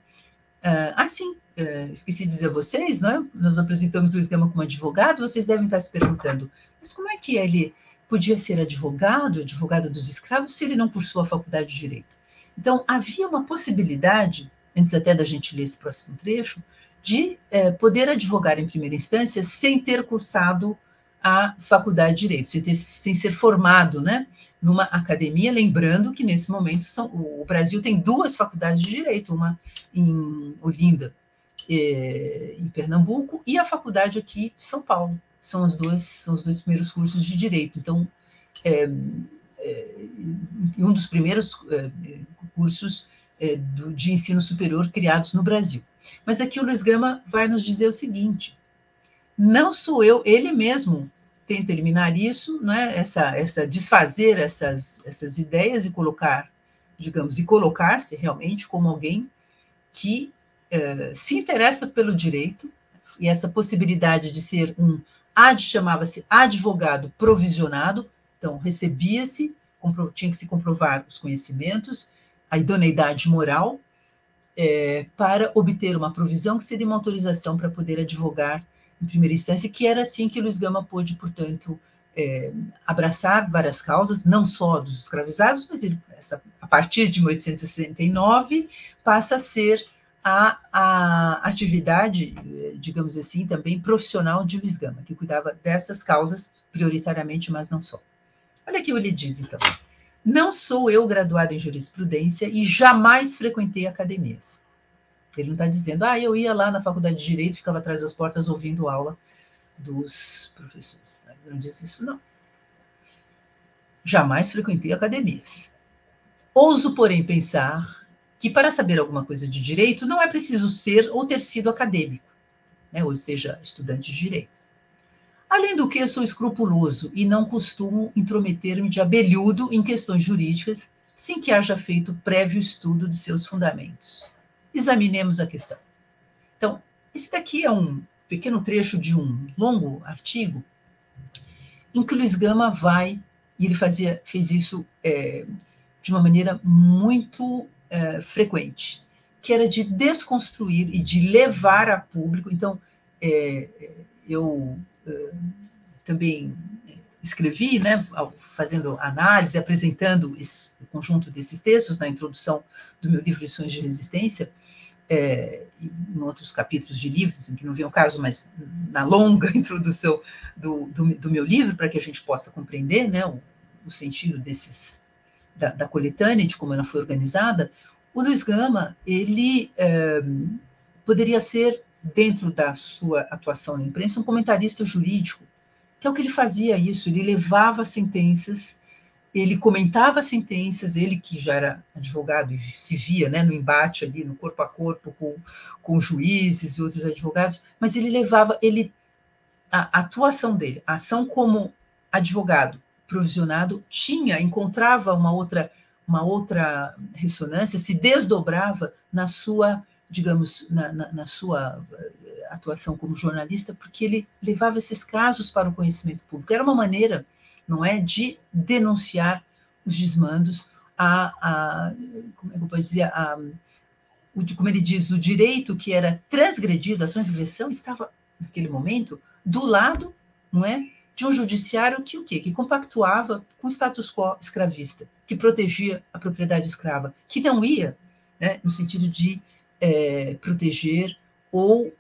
esqueci de dizer a vocês, né, nós apresentamos Luiz Gama como advogado, vocês devem estar se perguntando, mas como é que ele podia ser advogado dos escravos, se ele não cursou a faculdade de Direito? Então, havia uma possibilidade, antes até da gente ler esse próximo trecho, de poder advogar em primeira instância sem ter cursado a faculdade de Direito, sem ser formado, né, numa academia, lembrando que nesse momento o Brasil tem 2 faculdades de Direito, uma em Olinda, em Pernambuco, e a faculdade aqui de São Paulo. São os dois primeiros cursos de Direito. Então, um dos primeiros cursos de ensino superior criados no Brasil. Mas aqui o Luiz Gama vai nos dizer o seguinte, não sou eu, ele mesmo tenta eliminar isso, né, desfazer essas ideias e colocar-se realmente como alguém que se interessa pelo direito, e essa possibilidade de ser chamava-se advogado provisionado, então recebia-se, tinha que se comprovar os conhecimentos, a idoneidade moral, para obter uma provisão, que seria uma autorização para poder advogar em primeira instância, que era assim que Luiz Gama pôde, portanto, abraçar várias causas, não só dos escravizados, mas ele, a partir de 1869, passa a ser a atividade, digamos assim, também profissional de Luiz Gama, que cuidava dessas causas prioritariamente, mas não só. Olha aqui o que ele diz, então. Não sou eu graduado em jurisprudência e jamais frequentei academias. Ele não está dizendo, eu ia lá na faculdade de Direito, ficava atrás das portas ouvindo aula dos professores. Não diz isso, não. Jamais frequentei academias. Ouso, porém, pensar que para saber alguma coisa de direito não é preciso ser ou ter sido acadêmico, né? Ou seja, estudante de direito. Além do que, eu sou escrupuloso e não costumo intrometer-me de abelhudo em questões jurídicas sem que haja feito prévio estudo de seus fundamentos. Examinemos a questão. Então, esse daqui é um pequeno trecho de um longo artigo em que Luiz Gama vai, e ele fez isso de uma maneira muito frequente, que era de desconstruir e de levar a público. Então, eu também escrevi, né, fazendo análise, apresentando o conjunto desses textos na introdução do meu livro Lições de Resistência, em outros capítulos de livros, em que não vem o caso, mas na longa introdução do meu livro, para que a gente possa compreender, né, o sentido da coletânea, de como ela foi organizada. O Luiz Gama, ele poderia ser, dentro da sua atuação na imprensa, um comentarista jurídico, que é o que ele fazia isso, ele levava sentenças, ele comentava sentenças, ele que já era advogado e se via, né, no embate ali, no corpo a corpo com juízes e outros advogados, mas ele levava, a atuação dele, a ação como advogado provisionado encontrava uma outra ressonância, se desdobrava na sua, digamos, na sua atuação como jornalista, porque ele levava esses casos para o conhecimento público. Era uma maneira, não é, de denunciar os desmandos, como é que eu posso dizer, como ele diz, o direito que era transgredido, a transgressão estava, naquele momento, do lado, não é, de um judiciário que o quê? Que compactuava com o status quo escravista, que protegia a propriedade escrava, que não ia, né, no sentido de proteger ou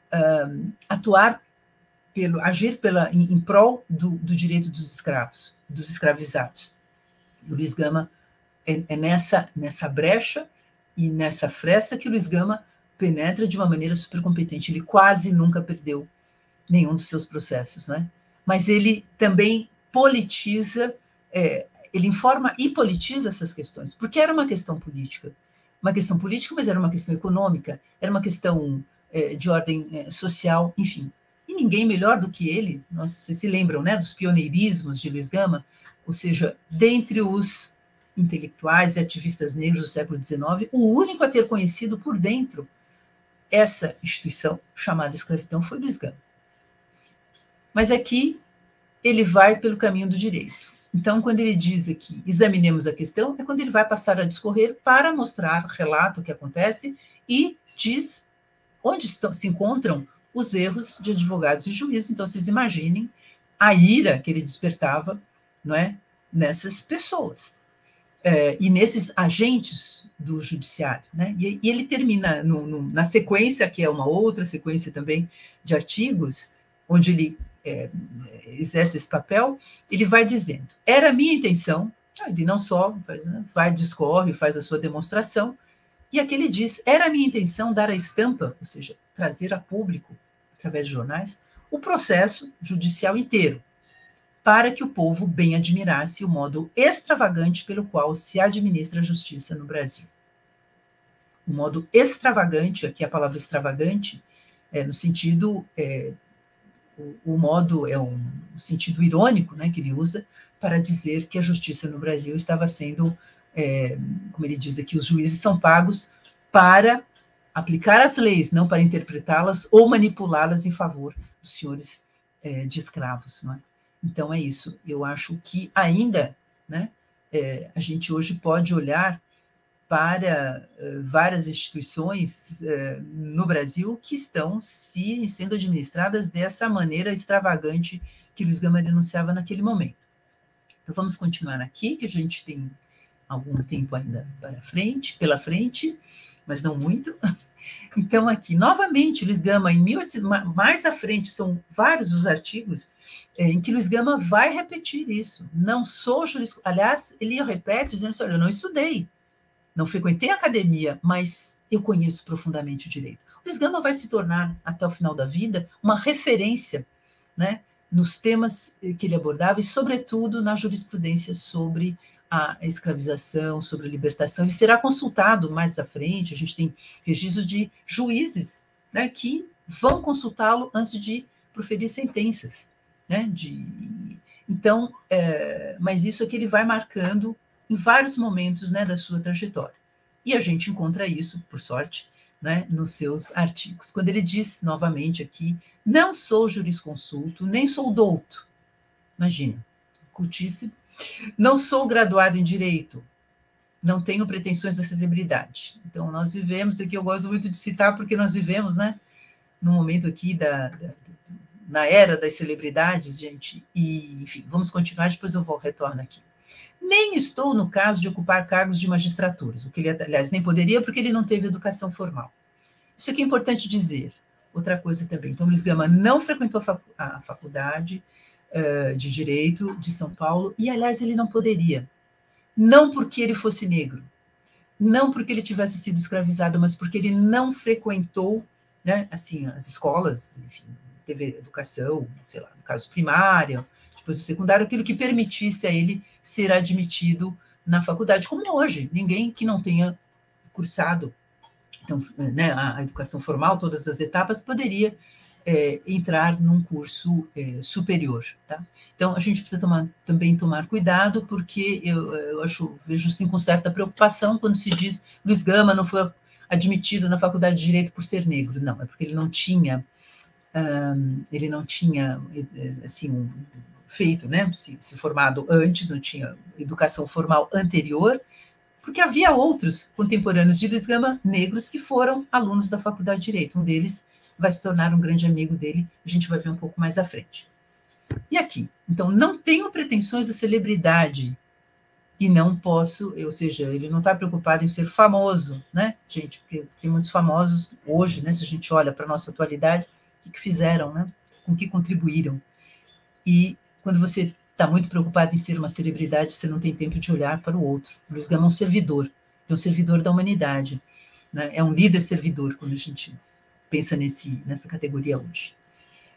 agir em prol do direito dos escravos, dos escravizados. E o Luiz Gama é nessa brecha e nessa fresta que o Luiz Gama penetra de uma maneira super competente. Ele quase nunca perdeu nenhum dos seus processos, né? Mas ele também politiza, ele informa e politiza essas questões, porque era uma questão política, mas era uma questão econômica, era uma questão de ordem social, enfim. E ninguém melhor do que ele, vocês se lembram, né, dos pioneirismos de Luiz Gama, ou seja, dentre os intelectuais e ativistas negros do século XIX, o único a ter conhecido por dentro essa instituição chamada escravidão foi Luiz Gama. Mas aqui ele vai pelo caminho do direito. Então, quando ele diz aqui, examinemos a questão, é quando ele vai passar a discorrer para mostrar, relata o que acontece e diz onde se encontram os erros de advogados e juízes. Então, vocês imaginem a ira que ele despertava, não é, nessas pessoas e nesses agentes do judiciário, né? E ele termina na sequência, que é uma outra sequência também de artigos, onde ele exerce esse papel, ele vai dizendo, era minha intenção, ele não só vai, discorre, faz a sua demonstração, e aqui ele diz, era minha intenção dar a estampa, ou seja, trazer a público, através de jornais, o processo judicial inteiro, para que o povo bem admirasse o modo extravagante pelo qual se administra a justiça no Brasil. O modo extravagante, aqui a palavra extravagante, no sentido, o modo é um sentido irônico, né, que ele usa para dizer que a justiça no Brasil estava sendo, como ele diz aqui, os juízes são pagos para aplicar as leis, não para interpretá-las ou manipulá-las em favor dos senhores de escravos, não é? Então, é isso. Eu acho que ainda, né, a gente hoje pode olhar para várias instituições no Brasil que estão sendo administradas dessa maneira extravagante que Luiz Gama denunciava naquele momento. Então, vamos continuar aqui, que a gente tem algum tempo ainda pela frente, mas não muito. Então, aqui, novamente, Luiz Gama, mais à frente, são vários os artigos em que Luiz Gama vai repetir isso. Não sou jurista. Aliás, ele repete dizendo assim, olha, eu não estudei, não frequentei a academia, mas eu conheço profundamente o direito. Luiz Gama vai se tornar, até o final da vida, uma referência né, nos temas que ele abordava e, sobretudo, na jurisprudência sobre a escravização, sobre a libertação. Ele será consultado mais à frente, a gente tem registros de juízes, né, que vão consultá-lo antes de proferir sentenças, né, então, mas isso é que ele vai marcando em vários momentos, né, da sua trajetória. E a gente encontra isso, por sorte, né, nos seus artigos. Quando ele diz, novamente aqui, não sou jurisconsulto, nem sou douto. Imagina, cultíssimo. Não sou graduado em Direito, não tenho pretensões da celebridade. Então, nós vivemos aqui, eu gosto muito de citar, porque nós vivemos, né, no momento aqui na era das celebridades, gente, e, enfim, vamos continuar, depois eu retorno aqui. Nem estou no caso de ocupar cargos de magistraturas, o que ele, aliás, nem poderia, porque ele não teve educação formal. Isso aqui é importante dizer. Outra coisa também. Então, Luiz Gama não frequentou a faculdade de Direito de São Paulo, e, aliás, ele não poderia. Não porque ele fosse negro, não porque ele tivesse sido escravizado, mas porque ele não frequentou, né, assim, as escolas, enfim, teve educação, sei lá, no caso primária, depois do secundário, aquilo que permitisse a ele ser admitido na faculdade, como hoje, ninguém que não tenha cursado, então, né, a educação formal, todas as etapas, poderia entrar num curso superior, tá? Então, a gente precisa também tomar cuidado, porque eu vejo assim com certa preocupação quando se diz Luiz Gama não foi admitido na Faculdade de Direito por ser negro. Não, é porque ele não tinha assim, feito, né, se formado antes, não tinha educação formal anterior, porque havia outros contemporâneos de Luiz Gama, negros, que foram alunos da Faculdade de Direito. Um deles vai se tornar um grande amigo dele, a gente vai ver um pouco mais à frente. E aqui, então, não tenho pretensões de celebridade e não posso, ou seja, ele não está preocupado em ser famoso, né, gente, porque tem muitos famosos hoje, né, se a gente olha para a nossa atualidade, o que fizeram, né, com que contribuíram. E quando você está muito preocupado em ser uma celebridade, você não tem tempo de olhar para o outro. Luiz Gama é um servidor, é um servidor da humanidade, né, é um líder servidor, quando a gente pensa nessa categoria hoje.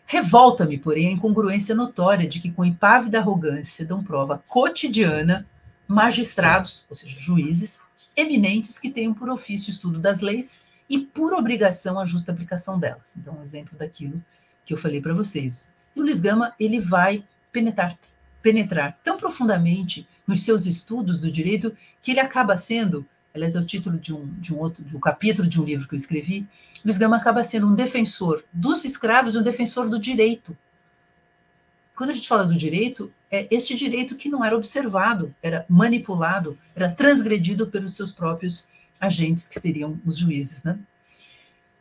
Revolta-me, porém, a incongruência notória de que, com impávida arrogância, dão prova cotidiana magistrados, ou seja, juízes, eminentes que tenham por ofício o estudo das leis e por obrigação a justa aplicação delas. Então, um exemplo daquilo que eu falei para vocês. E o Luiz Gama, ele vai penetrar tão profundamente nos seus estudos do direito que ele acaba sendo, aliás, é o título de um capítulo de um livro que eu escrevi, Luiz Gama acaba sendo um defensor dos escravos e um defensor do direito. Quando a gente fala do direito, é este direito que não era observado, era manipulado, era transgredido pelos seus próprios agentes, que seriam os juízes, né?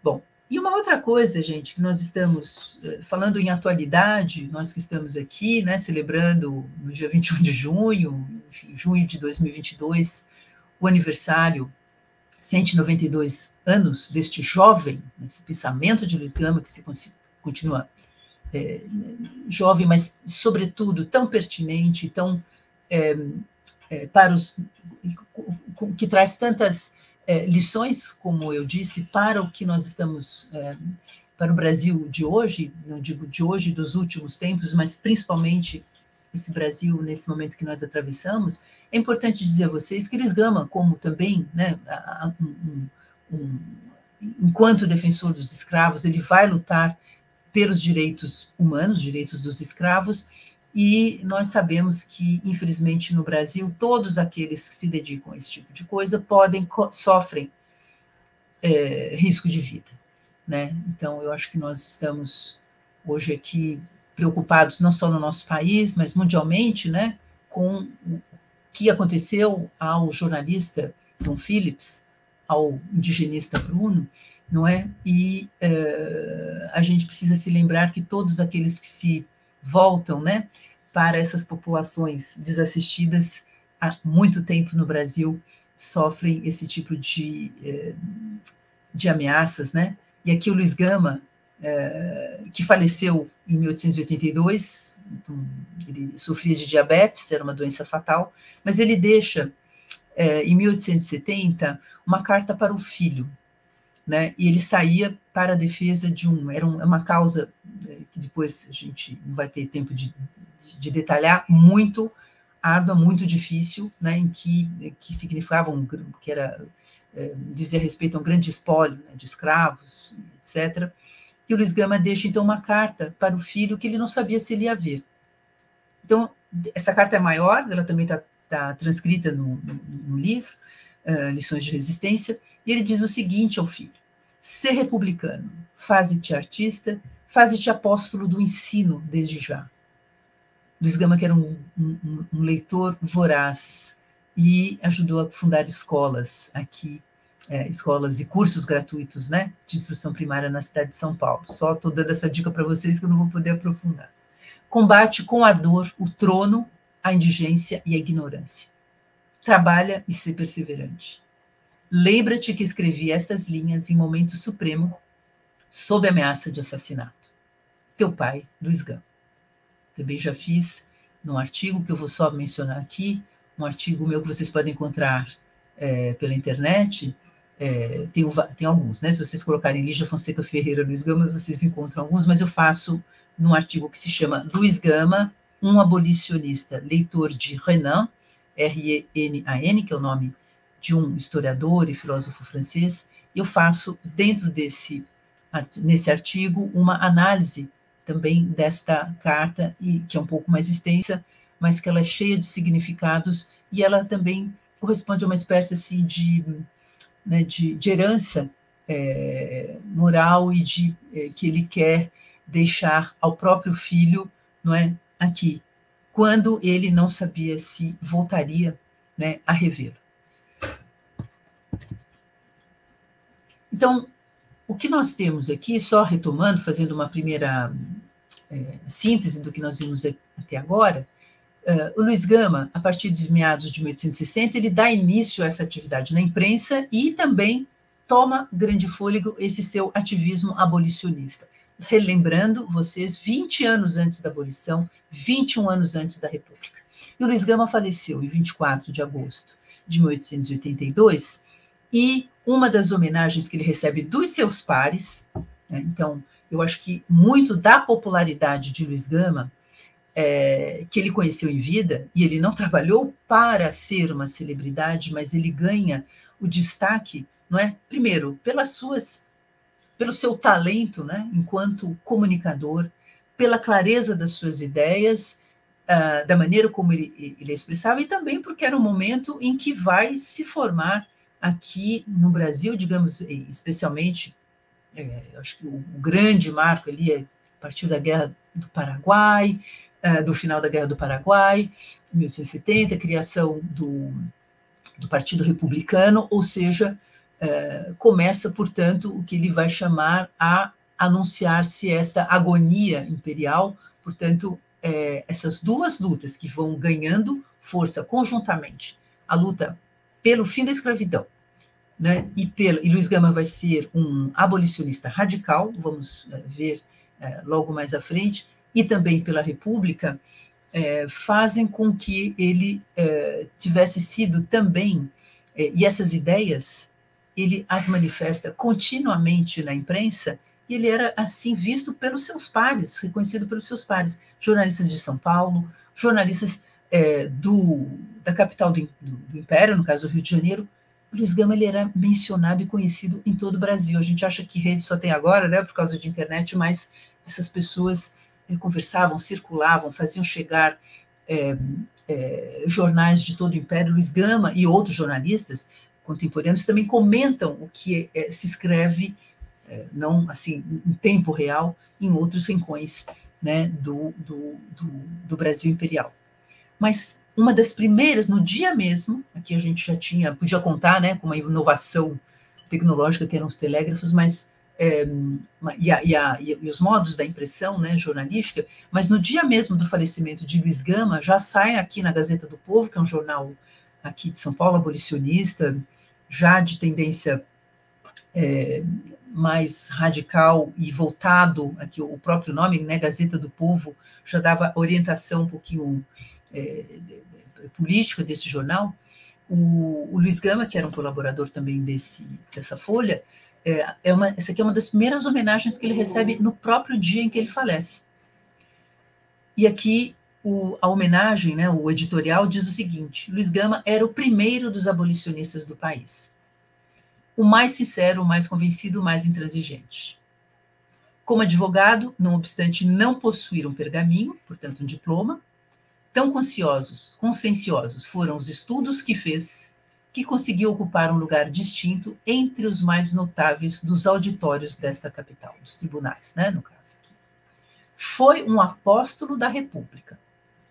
Bom, e uma outra coisa, gente, que nós estamos falando em atualidade, nós que estamos aqui, né, celebrando no dia 21 de junho, enfim, junho de 2022, o aniversário, 192 anos deste jovem, esse pensamento de Luiz Gama, que se continua jovem, mas, sobretudo, tão pertinente, tão para os que traz tantas lições, como eu disse, para o que nós estamos, para o Brasil de hoje, não digo de hoje, dos últimos tempos, mas principalmente esse Brasil, nesse momento que nós atravessamos. É importante dizer a vocês que Luiz Gama, como também, né, enquanto defensor dos escravos, ele vai lutar pelos direitos humanos, direitos dos escravos, e nós sabemos que, infelizmente, no Brasil, todos aqueles que se dedicam a esse tipo de coisa sofrem risco de vida, né? Então, eu acho que nós estamos hoje aqui preocupados não só no nosso país, mas mundialmente, né, com o que aconteceu ao jornalista Tom Phillips, ao indigenista Bruno, não é? E a gente precisa se lembrar que todos aqueles que se voltam, né, para essas populações desassistidas há muito tempo no Brasil sofrem esse tipo de ameaças, né? E aqui o Luiz Gama, que faleceu em 1882, então, ele sofria de diabetes, era uma doença fatal, mas ele deixa, em 1870, uma carta para o filho, né? E ele saía para a defesa era uma causa que depois a gente não vai ter tempo de detalhar, muito árdua, muito difícil, né, em que significava que era dizia respeito a um grande espólio, né, de escravos, etc. E o Luiz Gama deixa, então, uma carta para o filho que ele não sabia se ele ia ver. Então, essa carta é maior, ela também está transcrita no livro, Lições de Resistência, e ele diz o seguinte ao filho: ser republicano, faze-te artista, faze-te apóstolo do ensino desde já. Luiz Gama, que era um leitor voraz, e ajudou a fundar escolas aqui, escolas e cursos gratuitos, né, de instrução primária na cidade de São Paulo. Só estou dando essa dica para vocês que eu não vou poder aprofundar. Combate com ardor o trono, a indigência e a ignorância. Trabalha e ser perseverante. Lembra-te que escrevi estas linhas em momento supremo, sob ameaça de assassinato. Teu pai, Luiz Gama. Também já fiz num artigo que eu vou só mencionar aqui, um artigo meu que vocês podem encontrar pela internet, tem alguns, né? Se vocês colocarem Lígia Fonseca Ferreira, Luiz Gama, vocês encontram alguns, mas eu faço num artigo que se chama Luiz Gama, um abolicionista, leitor de Renan, R-E-N-A-N, que é o nome de um historiador e filósofo francês. Eu faço, dentro nesse artigo, uma análise também desta carta, que é um pouco mais extensa, mas que ela é cheia de significados, e ela também corresponde a uma espécie assim, de herança moral e que ele quer deixar ao próprio filho, não é, aqui, quando ele não sabia se voltaria, né, a revê-lo. Então, o que nós temos aqui, só retomando, fazendo uma primeira síntese do que nós vimos até agora, o Luiz Gama, a partir dos meados de 1860, ele dá início a essa atividade na imprensa e também toma grande fôlego esse seu ativismo abolicionista. Relembrando vocês, 20 anos antes da abolição, 21 anos antes da República. E o Luiz Gama faleceu em 24 de agosto de 1882, e uma das homenagens que ele recebe dos seus pares, né, então, eu acho que muito da popularidade de Luiz Gama, que ele conheceu em vida, e ele não trabalhou para ser uma celebridade, mas ele ganha o destaque, não é? Primeiro, pelo seu talento, né, enquanto comunicador, pela clareza das suas ideias, da maneira como ele expressava, e também porque era um momento em que vai se formar aqui no Brasil, digamos, especialmente, acho que o grande marco ali é a partir da Guerra do Paraguai, do final da Guerra do Paraguai, em 1870, a criação do Partido Republicano, ou seja, começa, portanto, o que ele vai chamar a anunciar-se esta agonia imperial, portanto, essas duas lutas que vão ganhando força conjuntamente, a luta pelo fim da escravidão, né, e Luiz Gama vai ser um abolicionista radical, vamos ver logo mais à frente, e também pela República, fazem com que ele tivesse sido também, e essas ideias, ele as manifesta continuamente na imprensa, e ele era assim visto pelos seus pares, reconhecido pelos seus pares, jornalistas de São Paulo, jornalistas da capital do Império, no caso do Rio de Janeiro. Luiz Gama, ele era mencionado e conhecido em todo o Brasil. A gente acha que rede só tem agora, né, por causa de internet, mas essas pessoas conversavam, circulavam, faziam chegar jornais de todo o Império. Luiz Gama e outros jornalistas contemporâneos também comentam o que se escreve, não assim em tempo real, em outros rincões, né, do Brasil imperial. Mas uma das primeiras, no dia mesmo, aqui a gente já podia contar, né, com uma inovação tecnológica que eram os telégrafos, mas e os modos da impressão, né, jornalística, mas no dia mesmo do falecimento de Luiz Gama, já sai aqui na Gazeta do Povo, que é um jornal aqui de São Paulo, abolicionista, já de tendência mais radical e voltado, aqui o próprio nome, né, Gazeta do Povo, já dava orientação um pouquinho política desse jornal. O Luiz Gama, que era um colaborador também dessa folha, essa aqui é uma das primeiras homenagens que ele recebe no próprio dia em que ele falece. E aqui a homenagem, né, o editorial diz o seguinte: Luiz Gama era o primeiro dos abolicionistas do país. O mais sincero, o mais convencido, o mais intransigente. Como advogado, não obstante não possuir um pergaminho, portanto um diploma, tão conscienciosos foram os estudos que fez, que conseguiu ocupar um lugar distinto entre os mais notáveis dos auditórios desta capital, dos tribunais, né, no caso aqui. Foi um apóstolo da República,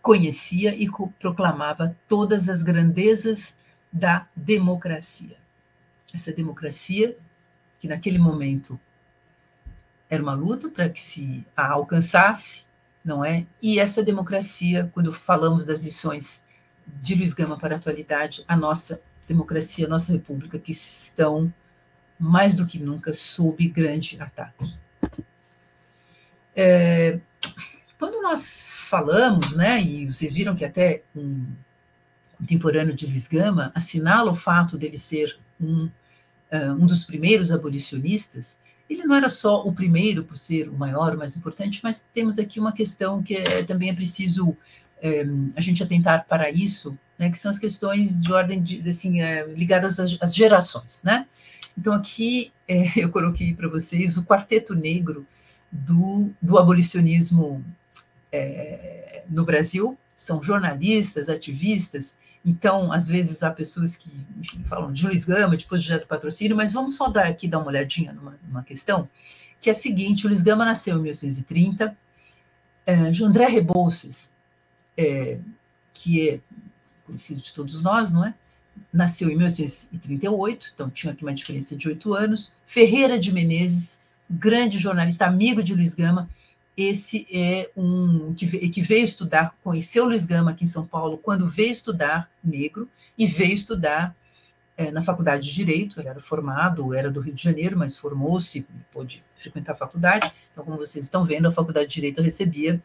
conhecia e proclamava todas as grandezas da democracia. Essa democracia, que naquele momento era uma luta para que se a alcançasse, não é? E essa democracia, quando falamos das lições de Luiz Gama para a atualidade, a nossa democracia, a nossa república, que estão mais do que nunca sob grande ataque. Quando nós falamos, né, e vocês viram que até um contemporâneo de Luiz Gama assinala o fato dele ser um dos primeiros abolicionistas, ele não era só o primeiro por ser o maior, o mais importante, mas temos aqui uma questão que também é preciso a gente atentar para isso, né, que são as questões de ordem ligadas às gerações, né? Então aqui eu coloquei para vocês o quarteto negro do abolicionismo no Brasil. São jornalistas, ativistas. Então, às vezes, há pessoas que, enfim, falam de Luiz Gama, depois de José do Patrocínio, mas vamos só dar uma olhadinha numa questão, que é a seguinte: o Luiz Gama nasceu em 1830, André Rebouças, que é conhecido de todos nós, não é? Nasceu em 1838, então tinha aqui uma diferença de 8 anos. Ferreira de Menezes, grande jornalista, amigo de Luiz Gama. Esse é que veio estudar, conheceu Luiz Gama aqui em São Paulo, quando veio estudar, negro, e veio estudar na Faculdade de Direito. Ele era formado, era do Rio de Janeiro, mas formou-se, pôde frequentar a faculdade. Então, como vocês estão vendo, a Faculdade de Direito recebia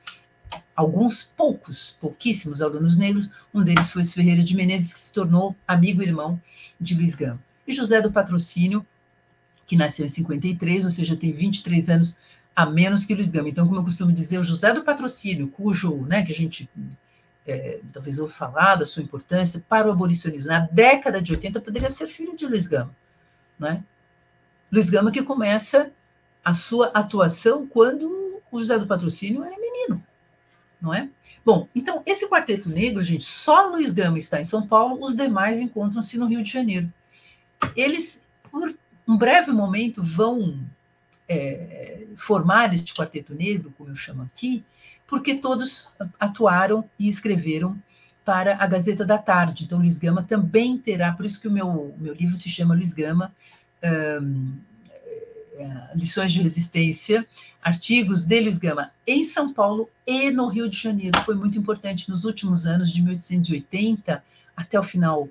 pouquíssimos alunos negros. Um deles foi esse Ferreira de Menezes, que se tornou amigo e irmão de Luiz Gama. E José do Patrocínio, que nasceu em 53, ou seja, tem 23 anos a menos que Luiz Gama. Então, como eu costumo dizer, o José do Patrocínio, cujo, né, que a gente talvez ouve falar da sua importância para o abolicionismo, na década de 80, poderia ser filho de Luiz Gama, não é? Luiz Gama que começa a sua atuação quando o José do Patrocínio era menino, não é? Bom, então, esse quarteto negro, gente, só Luiz Gama está em São Paulo, os demais encontram-se no Rio de Janeiro. Eles, por um breve momento, vão formar este quarteto negro, como eu chamo aqui, porque todos atuaram e escreveram para a Gazeta da Tarde. Então, Luiz Gama também terá, por isso que o meu livro se chama Luiz Gama, Lições de Resistência, artigos de Luiz Gama em São Paulo e no Rio de Janeiro. Foi muito importante nos últimos anos, de 1880 até o final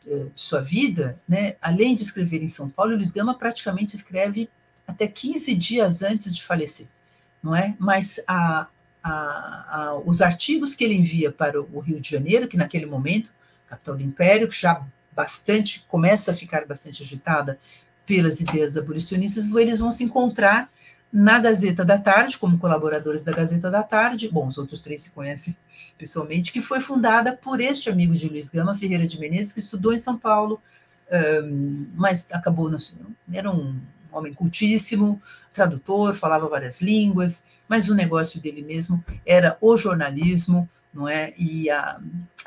de sua vida, né? Além de escrever em São Paulo, Luiz Gama praticamente escreve até 15 dias antes de falecer, não é? Mas os artigos que ele envia para o Rio de Janeiro, que naquele momento, capital do Império, que já começa a ficar bastante agitada pelas ideias abolicionistas, eles vão se encontrar na Gazeta da Tarde, como colaboradores da Gazeta da Tarde. Bom, os outros três se conhecem pessoalmente, que foi fundada por este amigo de Luiz Gama, Ferreira de Menezes, que estudou em São Paulo, mas acabou, era um homem cultíssimo, tradutor, falava várias línguas, mas o negócio dele mesmo era o jornalismo, não é? E a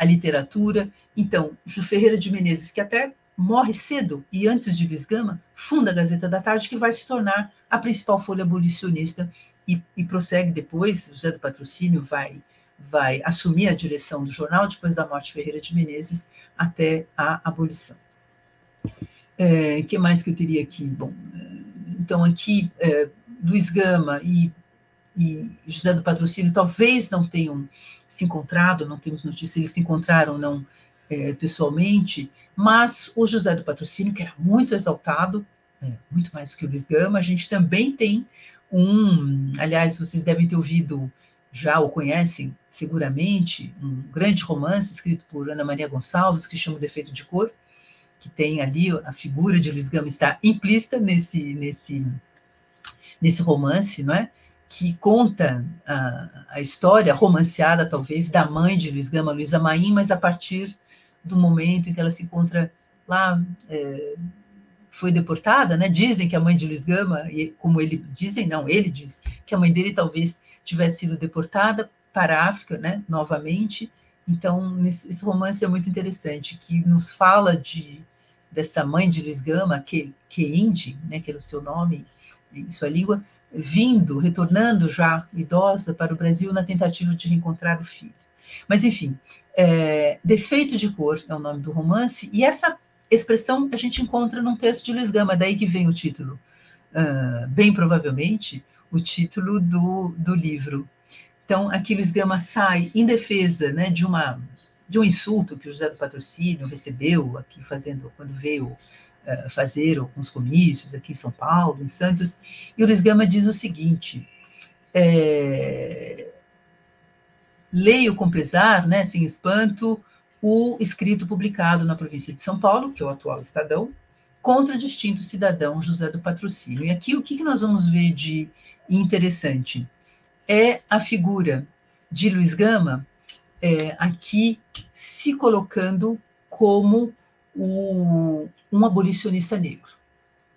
literatura. Então, Ferreira de Menezes, que até morre cedo e antes de Luiz Gama, funda a Gazeta da Tarde, que vai se tornar a principal folha abolicionista e prossegue depois. José do Patrocínio vai assumir a direção do jornal depois da morte de Ferreira de Menezes até a abolição. O que mais que eu teria aqui? Bom, então aqui Luiz Gama e José do Patrocínio talvez não tenham se encontrado, não temos notícia se eles se encontraram ou não pessoalmente, mas o José do Patrocínio, que era muito exaltado, muito mais do que o Luiz Gama, a gente também tem aliás, vocês devem ter ouvido já ou conhecem seguramente, um grande romance escrito por Ana Maria Gonçalves, que chama O Defeito de Cor, que tem ali, a figura de Luiz Gama está implícita nesse romance, não é? Que conta a história romanceada, talvez, da mãe de Luiz Gama, Luísa Maim, mas a partir do momento em que ela se encontra lá, foi deportada, né? Dizem que a mãe de Luiz Gama, como ele dizem, não, ele diz que a mãe dele talvez tivesse sido deportada para a África, né? Novamente. Então, esse romance é muito interessante, que nos fala dessa mãe de Luiz Gama, Keindi, né? Que era o seu nome em sua língua, retornando já idosa para o Brasil na tentativa de reencontrar o filho. Mas, enfim, Defeito de Cor é o nome do romance, e essa expressão a gente encontra num texto de Luiz Gama, daí que vem o título, bem provavelmente, o título do livro. Então, aqui Luiz Gama sai em defesa, né, de um insulto que o José do Patrocínio recebeu aqui quando veio fazer alguns comícios aqui em São Paulo, em Santos, e o Luiz Gama diz o seguinte: leio com pesar, né, sem espanto, o escrito publicado na província de São Paulo, que é o atual Estadão, contra o distinto cidadão José do Patrocínio. E aqui o que nós vamos ver de interessante? É a figura de Luiz Gama aqui se colocando como um abolicionista negro.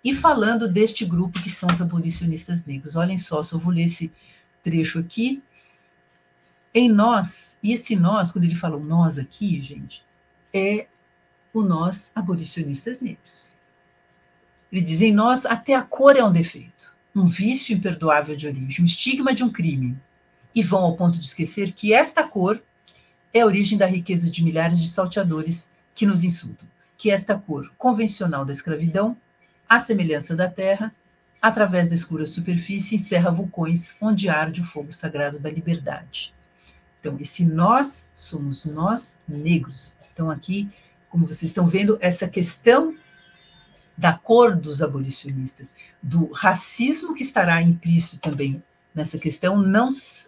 E falando deste grupo que são os abolicionistas negros. Olhem só vou ler esse trecho aqui. Em nós, e esse nós, quando ele fala o nós aqui, gente, é o nós abolicionistas negros. Ele diz, em nós, até a cor é um defeito, um vício imperdoável de origem, um estigma de um crime. E vão ao ponto de esquecer que esta cor é a origem da riqueza de milhares de salteadores que nos insultam, que esta cor convencional da escravidão, à semelhança da terra, através da escura superfície, encerra vulcões onde arde o fogo sagrado da liberdade. Então, esse nós somos nós negros. Então, aqui, como vocês estão vendo, essa questão da cor dos abolicionistas, do racismo que estará implícito também nessa questão,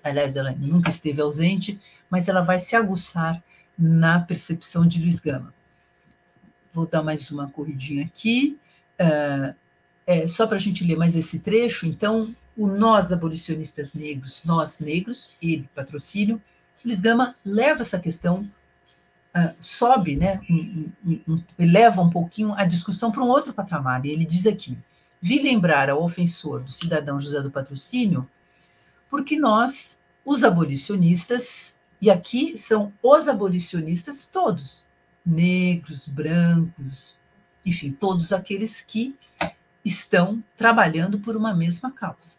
aliás, ela nunca esteve ausente, mas ela vai se aguçar na percepção de Luiz Gama. Vou dar mais uma corridinha aqui, só para a gente ler mais esse trecho. Então, o nós abolicionistas negros, nós negros, ele, Patrocínio, Luiz Gama leva essa questão, sobe, né, eleva um pouquinho a discussão para um outro patamar, e ele diz aqui: vi lembrar ao ofensor do cidadão José do Patrocínio, porque nós, os abolicionistas, e aqui são os abolicionistas todos, negros, brancos, enfim, todos aqueles que estão trabalhando por uma mesma causa.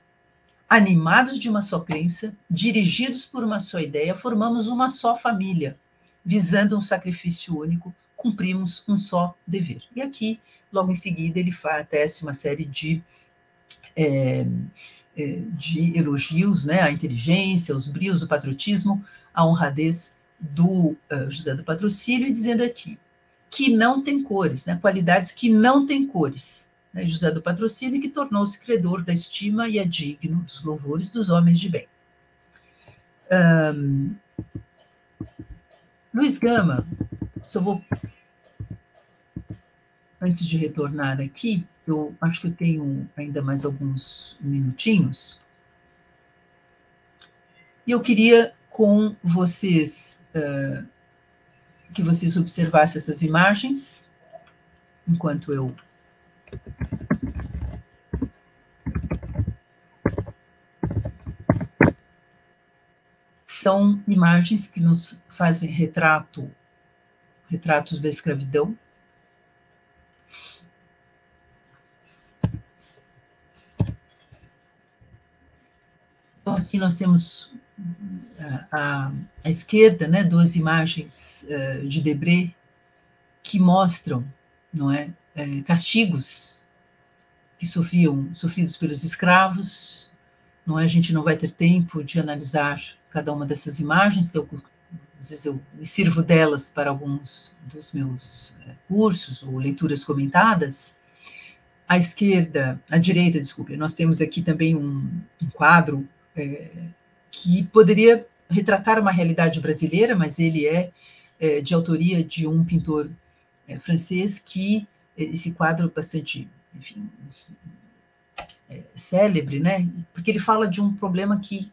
Animados de uma só crença, dirigidos por uma só ideia, formamos uma só família. Visando um sacrifício único, cumprimos um só dever. E aqui, logo em seguida, ele tece uma série de elogios, né, à inteligência, aos brios do patriotismo, à honradez do José do Patrocínio, dizendo aqui que não tem cores, né, qualidades que não têm cores. José do Patrocínio, que tornou-se credor da estima e é digno dos louvores dos homens de bem. Luiz Gama, só vou, antes de retornar aqui, eu acho que eu tenho ainda mais alguns minutinhos, e eu queria com vocês, que vocês observassem essas imagens, enquanto eu são imagens que nos fazem retratos da escravidão. Então, aqui nós temos à esquerda, né, duas imagens de Debré que mostram, não é, castigos que sofridos pelos escravos. Não é, a gente não vai ter tempo de analisar cada uma dessas imagens, que às vezes eu me sirvo delas para alguns dos meus cursos ou leituras comentadas. À direita, desculpe, nós temos aqui também um quadro que poderia retratar uma realidade brasileira, mas ele é de autoria de um pintor francês, que esse quadro bastante, enfim, célebre, né? Porque ele fala de um problema que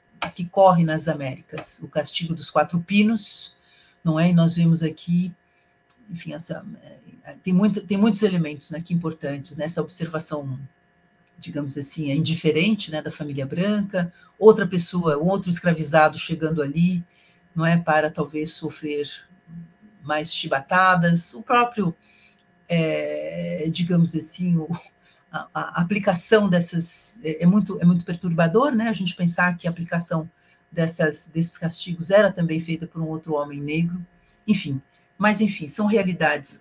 corre nas Américas, o castigo dos 4 pinos, não é? E nós vemos aqui, enfim, tem muitos elementos, né, que importantes nessa observação, digamos assim, indiferente, né, da família branca, outra pessoa, um outro escravizado chegando ali, não é, para talvez sofrer mais chibatadas, o próprio, digamos assim, a aplicação dessas é muito perturbador, né? A gente pensar que a aplicação desses castigos era também feita por um outro homem negro, enfim. Mas, enfim, são realidades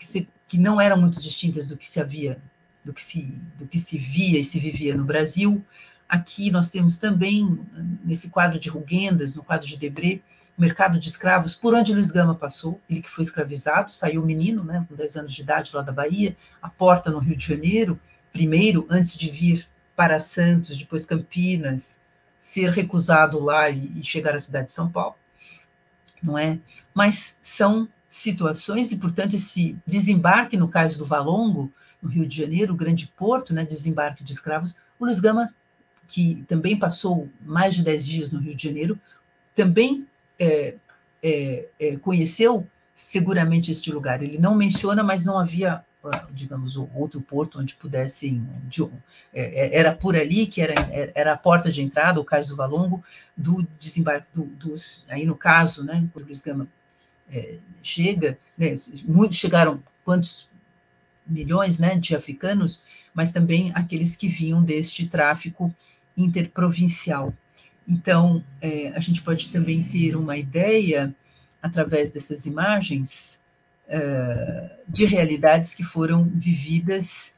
que não eram muito distintas do que se havia, do que se via e se vivia no Brasil. Aqui nós temos também, nesse quadro de Rugendas, no quadro de Debré, o mercado de escravos, por onde Luiz Gama passou, ele que foi escravizado, saiu menino, né, com 10 anos de idade, lá da Bahia, a porta no Rio de Janeiro, primeiro, antes de vir para Santos, depois Campinas, ser recusado lá e chegar à cidade de São Paulo, não é? Mas são situações, e, portanto, esse desembarque no Cais do Valongo, no Rio de Janeiro, o grande porto, né, desembarque de escravos, o Luiz Gama, que também passou mais de 10 dias no Rio de Janeiro, também conheceu seguramente este lugar. Ele não menciona, mas não havia, digamos, outro porto onde pudessem... era por ali que era a porta de entrada, o Cais do Valongo, do desembarque aí no caso, né, quando Luiz Gama chega, né, muitos chegaram, quantos milhões, né, de africanos, mas também aqueles que vinham deste tráfico interprovincial. Então, a gente pode também ter uma ideia, através dessas imagens, de realidades que foram vividas,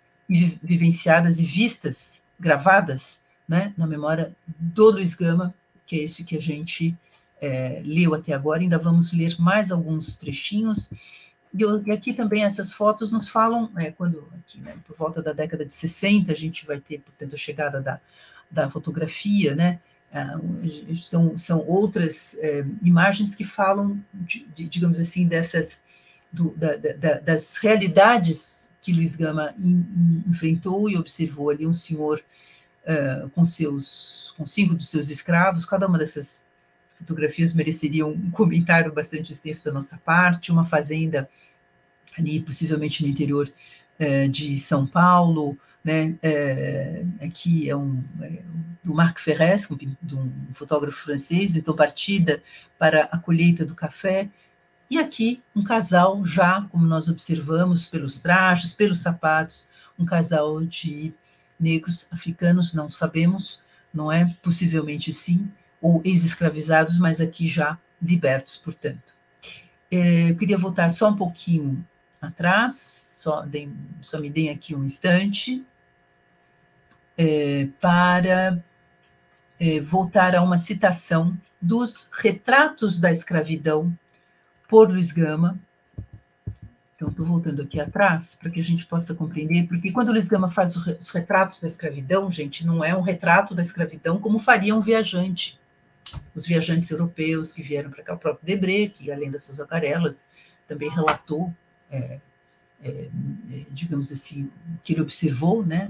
vivenciadas e vistas, gravadas, né, na memória do Luiz Gama, que é isso que a gente leu até agora. Ainda vamos ler mais alguns trechinhos. E aqui também essas fotos nos falam, quando aqui, né, por volta da década de 60, a gente vai ter, portanto, a chegada da fotografia, né? São outras imagens que falam, digamos assim, das realidades que Luiz Gama enfrentou e observou ali um senhor com 5 dos seus escravos. Cada uma dessas fotografias mereceria um comentário bastante extenso da nossa parte. Uma fazenda ali, possivelmente no interior de São Paulo, né? Aqui do Marc Ferrez, de um fotógrafo francês, então partida para a colheita do café. E aqui um casal já, como nós observamos pelos trajes, pelos sapatos, um casal de negros africanos, não sabemos, não é? Possivelmente sim, ou ex-escravizados, mas aqui já libertos, portanto. Eu queria voltar só um pouquinho atrás, só me deem aqui um instante, para voltar a uma citação dos Retratos da Escravidão, por Luiz Gama. Então, estou voltando aqui atrás, para que a gente possa compreender, porque quando Luiz Gama faz os retratos da escravidão, gente, não é um retrato da escravidão como faria um viajante. Os viajantes europeus que vieram para cá, o próprio Debré, que além dessas aquarelas, também relatou, digamos assim, que ele observou, né,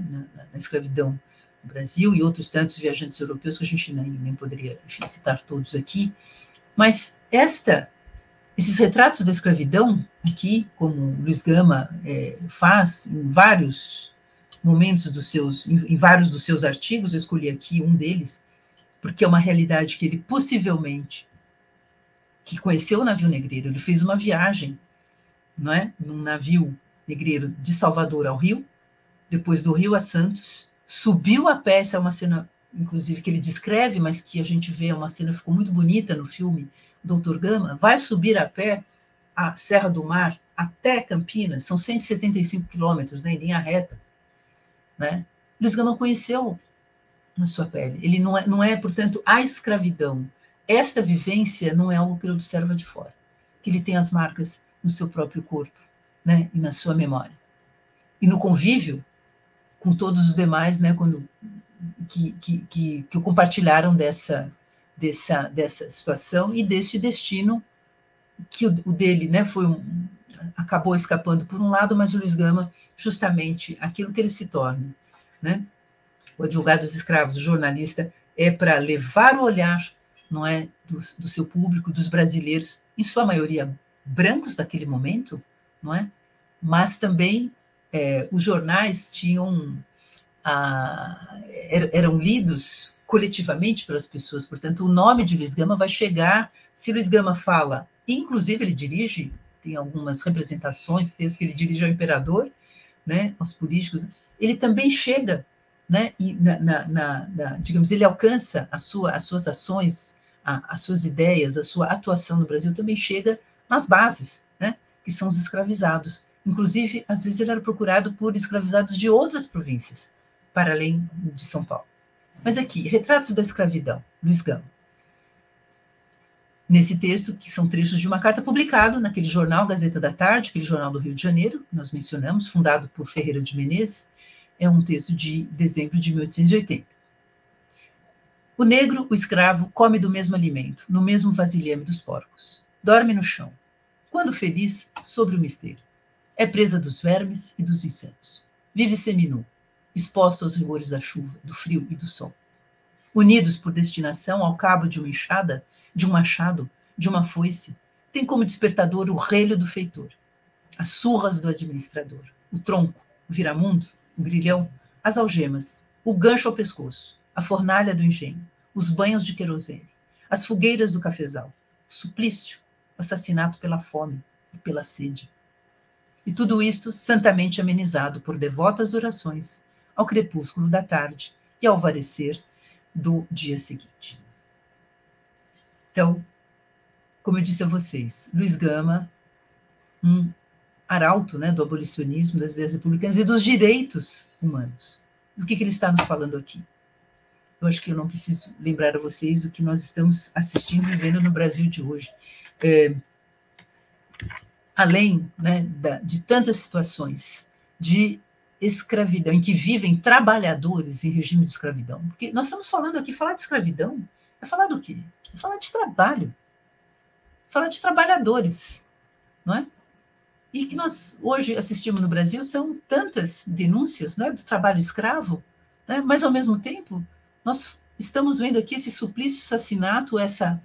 na escravidão no Brasil, e outros tantos viajantes europeus que a gente nem poderia, enfim, citar todos aqui. Mas esses retratos da escravidão, aqui, como Luiz Gama faz em vários momentos em vários dos seus artigos, eu escolhi aqui um deles, porque é uma realidade que ele possivelmente, que conheceu o navio negreiro, ele fez uma viagem, não é? Num navio negreiro de Salvador ao Rio, depois do Rio a Santos, subiu a pé. Essa é uma cena, inclusive, que ele descreve, mas que a gente vê, uma cena que ficou muito bonita no filme Doutor Gama, vai subir a pé a Serra do Mar até Campinas, são 175 quilômetros, né, em linha reta, né? Luiz Gama conheceu na sua pele. Ele não é, portanto, a escravidão. Esta vivência não é algo que ele observa de fora, que ele tem as marcas no seu próprio corpo, né, e na sua memória. E no convívio com todos os demais, né, que compartilharam dessa situação e deste destino, que o dele, né, acabou escapando por um lado, mas o Luiz Gama, justamente aquilo que ele se torna, né? O advogado dos escravos, o jornalista, é para levar o olhar, não é, do seu público, dos brasileiros, em sua maioria brancos daquele momento, não é? Mas também os jornais tinham eram lidos coletivamente pelas pessoas, portanto, o nome de Luiz Gama vai chegar, se Luiz Gama fala, inclusive ele dirige, tem algumas representações, textos que ele dirige ao imperador, né, aos políticos, ele também chega, né, e digamos, ele alcança as suas ações, as suas ideias, a sua atuação no Brasil também chega nas bases, né, que são os escravizados. Inclusive, às vezes ele era procurado por escravizados de outras províncias, para além de São Paulo. Mas aqui, Retratos da Escravidão, Luiz Gama. Nesse texto, que são trechos de uma carta publicada naquele jornal Gazeta da Tarde, aquele jornal do Rio de Janeiro, que nós mencionamos, fundado por Ferreira de Menezes, é um texto de dezembro de 1880. O negro, o escravo, come do mesmo alimento, no mesmo vasilhame dos porcos. Dorme no chão. Quando feliz, sobre o misteiro. É presa dos vermes e dos insetos. Vive seminu, exposto aos rigores da chuva, do frio e do sol. Unidos por destinação ao cabo de uma enxada, de um machado, de uma foice, tem como despertador o relho do feitor, as surras do administrador, o tronco, o viramundo, o grilhão, as algemas, o gancho ao pescoço, a fornalha do engenho, os banhos de querosene, as fogueiras do cafezal, o suplício, o assassinato pela fome e pela sede. E tudo isto santamente amenizado por devotas orações ao crepúsculo da tarde e ao alvorecer do dia seguinte. Então, como eu disse a vocês, Luiz Gama, um arauto, né, do abolicionismo, das ideias republicanas e dos direitos humanos. Do que ele está nos falando aqui? Eu acho que eu não preciso lembrar a vocês o que nós estamos assistindo e vendo no Brasil de hoje. Além, né, de tantas situações de escravidão, em que vivem trabalhadores em regime de escravidão. Porque nós estamos falando aqui, falar de escravidão é falar do quê? É falar de trabalho, falar de trabalhadores, não é? E que nós hoje assistimos no Brasil são tantas denúncias, não é, do trabalho escravo, né? Mas, ao mesmo tempo, nós estamos vendo aqui esse suplício, assassinato, essa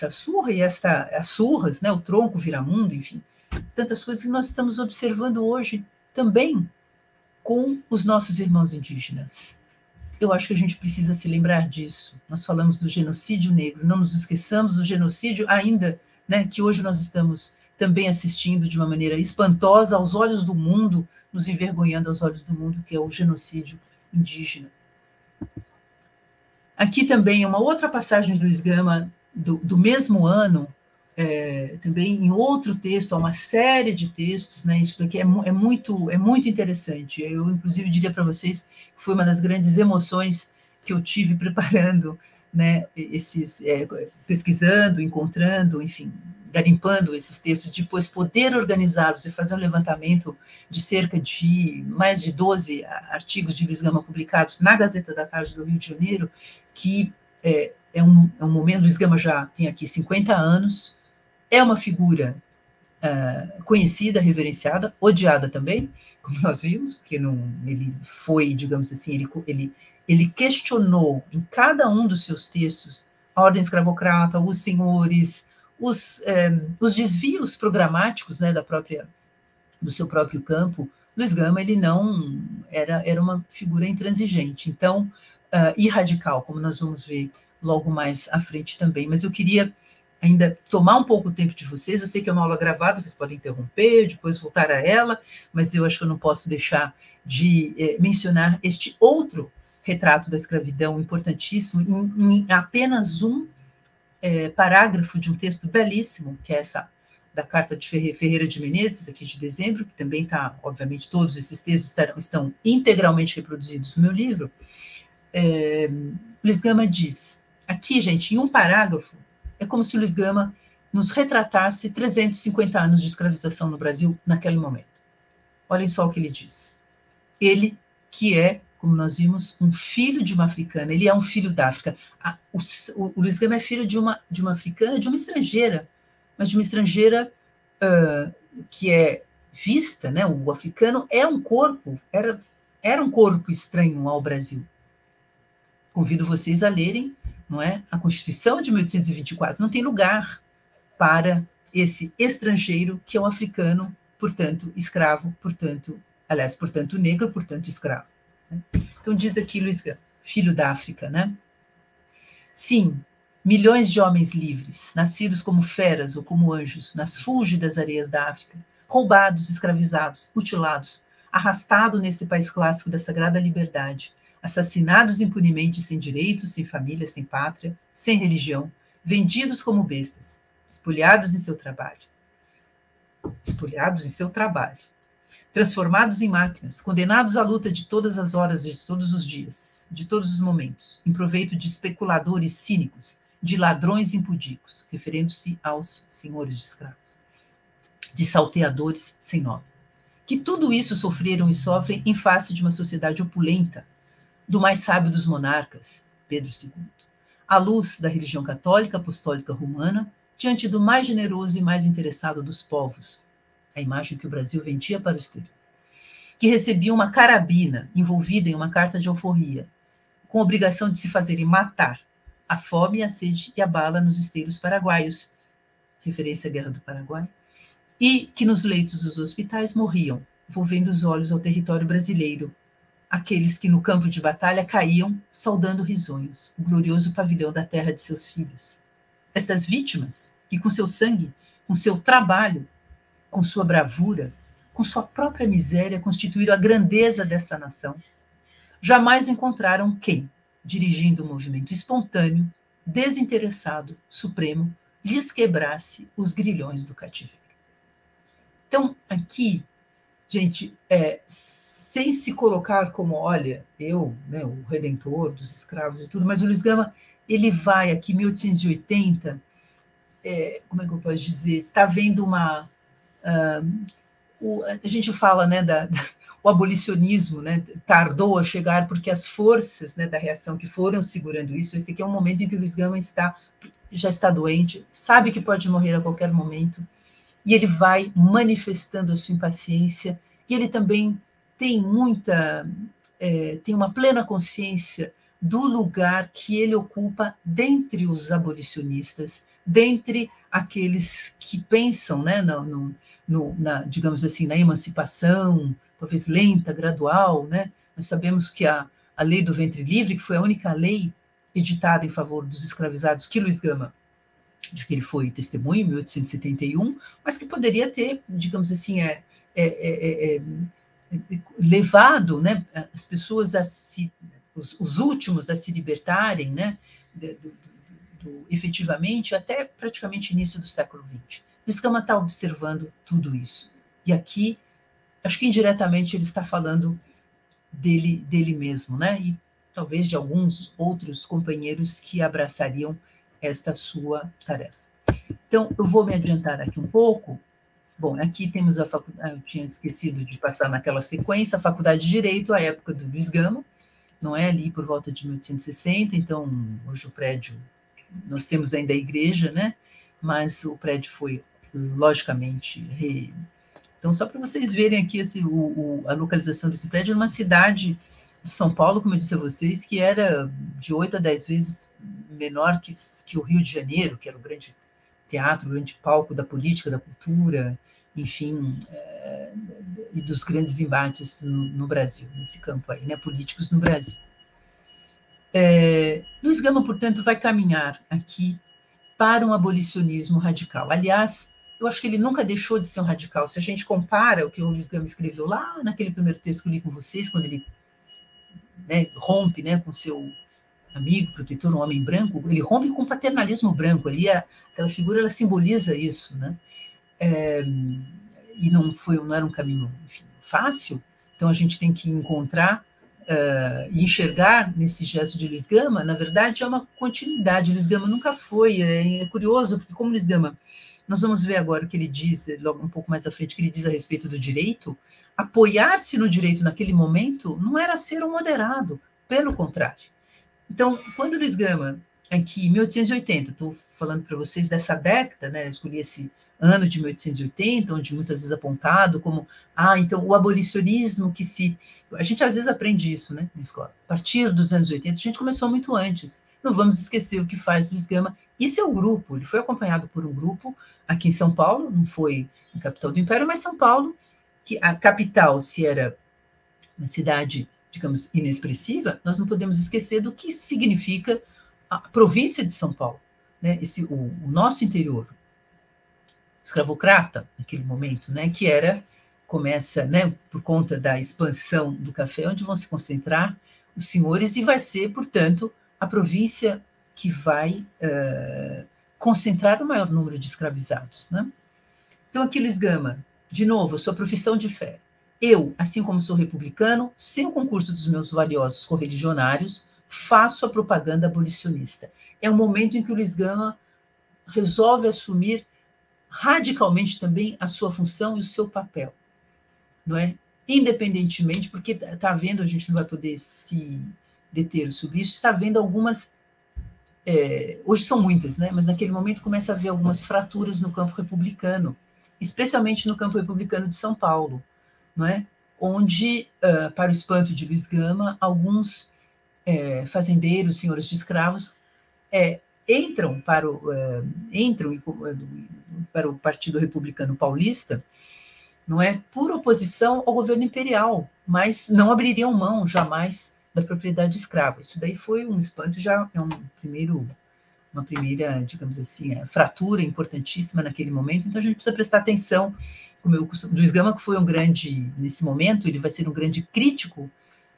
surra e as surras, né, o tronco, o viramundo, enfim, tantas coisas que nós estamos observando hoje também com os nossos irmãos indígenas. Eu acho que a gente precisa se lembrar disso. Nós falamos do genocídio negro, não nos esqueçamos do genocídio ainda, né, que hoje nós estamos também assistindo de uma maneira espantosa aos olhos do mundo, nos envergonhando aos olhos do mundo, que é o genocídio indígena. Aqui também uma outra passagem de Luiz Gama, do mesmo ano, também em outro texto, há uma série de textos, né? Isso daqui é muito interessante. Eu, inclusive, diria para vocês que foi uma das grandes emoções que eu tive preparando, né, pesquisando, encontrando, enfim, garimpando esses textos, depois poder organizá-los e fazer um levantamento de cerca de mais de 12 artigos de Luiz Gama publicados na Gazeta da Tarde do Rio de Janeiro, que é um momento, Luiz Gama já tem aqui 50 anos, é uma figura conhecida, reverenciada, odiada também, como nós vimos, porque ele foi, digamos assim, ele questionou em cada um dos seus textos a ordem escravocrata, os senhores, os desvios programáticos, né, do seu próprio campo. Luiz Gama, ele não era uma figura intransigente, então, e radical, como nós vamos ver logo mais à frente também. Mas eu queria ainda tomar um pouco o tempo de vocês. Eu sei que é uma aula gravada, vocês podem interromper, depois voltar a ela, mas eu acho que eu não posso deixar de mencionar este outro retrato da escravidão importantíssimo, em apenas um parágrafo de um texto belíssimo, que é essa da carta de Ferreira de Menezes, aqui de dezembro, que também está, obviamente, todos esses textos estão integralmente reproduzidos no meu livro. Luiz Gama diz, aqui, gente, em um parágrafo, é como se Luiz Gama nos retratasse 350 anos de escravização no Brasil naquele momento. Olhem só o que ele diz. Ele, que é, como nós vimos, um filho de uma africana, ele é um filho da África. O Luiz Gama é filho de uma africana, de uma estrangeira, mas de uma estrangeira que é vista, né? O africano é um corpo, era um corpo estranho ao Brasil. Convido vocês a lerem, não é? A Constituição de 1824 não tem lugar para esse estrangeiro que é um africano, portanto escravo, portanto negro, portanto escravo. Né? Então diz aqui Luiz Gama, filho da África, né? Sim, milhões de homens livres, nascidos como feras ou como anjos, nas fúlgidas areias da África, roubados, escravizados, mutilados, arrastados nesse país clássico da sagrada liberdade, assassinados impunemente sem direitos, sem família, sem pátria, sem religião, vendidos como bestas, espoliados em seu trabalho, transformados em máquinas, condenados à luta de todas as horas, de todos os dias, de todos os momentos, em proveito de especuladores cínicos, de ladrões impudicos, referindo-se aos senhores de escravos, de salteadores sem nome. Que tudo isso sofreram e sofrem em face de uma sociedade opulenta, do mais sábio dos monarcas, Pedro II, à luz da religião católica apostólica romana, diante do mais generoso e mais interessado dos povos, a imagem que o Brasil vendia para o exterior, que recebia uma carabina envolvida em uma carta de alforria, com obrigação de se fazerem matar a fome, a sede e a bala nos esteiros paraguaios, referência à Guerra do Paraguai, e que nos leitos dos hospitais morriam, volvendo os olhos ao território brasileiro, aqueles que no campo de batalha caíam, saudando risonhos, o glorioso pavilhão da terra de seus filhos. Estas vítimas, que com seu sangue, com seu trabalho, com sua bravura, com sua própria miséria, constituíram a grandeza dessa nação, jamais encontraram quem, dirigindo um movimento espontâneo, desinteressado, supremo, lhes quebrasse os grilhões do cativeiro. Então, aqui, gente, sem se colocar como, olha, eu, né, o redentor dos escravos e tudo, mas o Luiz Gama, ele vai aqui, 1880, como é que eu posso dizer, está vendo uma... a gente fala, né, o abolicionismo, né, tardou a chegar porque as forças, né, da reação que foram segurando isso, esse aqui é um momento em que o Luiz Gama já está doente, sabe que pode morrer a qualquer momento, e ele vai manifestando a sua impaciência, e ele também tem uma plena consciência do lugar que ele ocupa dentre os abolicionistas, dentre aqueles que pensam, né, digamos assim, na emancipação, talvez lenta, gradual, né? Nós sabemos que a lei do ventre livre, que foi a única lei editada em favor dos escravizados que Luiz Gama, de que ele foi testemunho, em 1871, mas que poderia ter, digamos assim, levado, né, as pessoas os últimos a se libertarem, né, efetivamente, até praticamente início do século XX. Luiz Gama está observando tudo isso. E aqui, acho que indiretamente ele está falando dele mesmo, né? E talvez de alguns outros companheiros que abraçariam esta sua tarefa. Então, eu vou me adiantar aqui um pouco. Bom, aqui temos a faculdade, eu tinha esquecido de passar naquela sequência, a Faculdade de Direito, a época do Luiz Gama, não é? Ali por volta de 1860, então, hoje o prédio, nós temos ainda a igreja, né? Mas o prédio foi, logicamente, Então, só para vocês verem aqui a localização desse prédio, numa cidade de São Paulo, como eu disse a vocês, que era de 8 a 10 vezes menor que o Rio de Janeiro, que era o grande teatro, o grande palco da política, da cultura, enfim, e dos grandes embates no Brasil, nesse campo aí, né, políticos no Brasil. Luiz Gama, portanto, vai caminhar aqui para um abolicionismo radical. Aliás, eu acho que ele nunca deixou de ser um radical. Se a gente compara o que o Luiz Gama escreveu lá naquele primeiro texto que eu li com vocês, quando ele, né, rompe, né, com seu amigo, protetor, um homem branco, ele rompe com o paternalismo branco. Ali, aquela figura, ela simboliza isso, né? E não era um caminho, enfim, fácil. Então, a gente tem que encontrar e enxergar nesse gesto de Luiz Gama, na verdade, é uma continuidade. Luiz Gama nunca foi. É curioso, porque como Luiz Gama, nós vamos ver agora o que ele diz, logo um pouco mais à frente, que ele diz a respeito do direito, apoiar-se no direito naquele momento não era ser um moderado, pelo contrário. Então, quando Luiz Gama aqui, 1880, estou falando para vocês dessa década, né? Eu escolhi esse ano de 1880, onde muitas vezes apontado como, então o abolicionismo que se... A gente às vezes aprende isso, né, na escola. A partir dos anos 80, a gente começou muito antes. Não vamos esquecer o que faz Luiz Gama e seu grupo. Ele foi acompanhado por um grupo aqui em São Paulo, não foi na capital do Império, mas São Paulo, que a capital, se era uma cidade, digamos, inexpressiva, nós não podemos esquecer do que significa a província de São Paulo, né? O nosso interior, escravocrata, naquele momento, né? Que começa, né, por conta da expansão do café, onde vão se concentrar os senhores, e vai ser, portanto, a província que vai concentrar o maior número de escravizados, né? Então, aqui, Luiz Gama, de novo, a sua profissão de fé. Eu, assim como sou republicano, sem o concurso dos meus valiosos correligionários, faço a propaganda abolicionista. É um momento em que o Luiz Gama resolve assumir radicalmente também a sua função e o seu papel, não é? Independentemente, porque está havendo, a gente não vai poder se deter sobre isso, está havendo algumas, hoje são muitas, né? Mas naquele momento começa a haver algumas fraturas no campo republicano, especialmente no campo republicano de São Paulo, não é? Onde, para o espanto de Luiz Gama, alguns fazendeiros, senhores de escravos, entram para o Partido Republicano Paulista, não é, por oposição ao governo imperial, mas não abririam mão jamais da propriedade escrava. Isso daí foi um espanto, já é uma primeira, digamos assim, fratura importantíssima naquele momento. Então a gente precisa prestar atenção. O Luiz Gama, que foi um grande, nesse momento, ele vai ser um grande crítico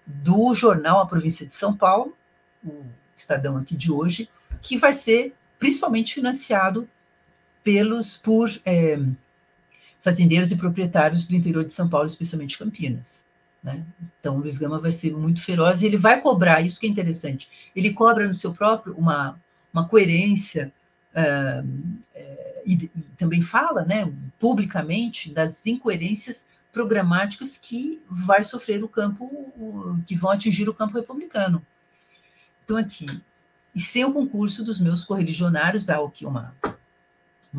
do jornal A Província de São Paulo, o Estadão aqui de hoje, que vai ser principalmente financiado por fazendeiros e proprietários do interior de São Paulo, especialmente Campinas, né? Então, o Luiz Gama vai ser muito feroz e ele vai cobrar, isso que é interessante, ele cobra no seu próprio uma coerência, e também fala, né, publicamente das incoerências programáticas que vai sofrer que vão atingir o campo republicano. Então, aqui, e sem o concurso dos meus correligionários, há aqui uma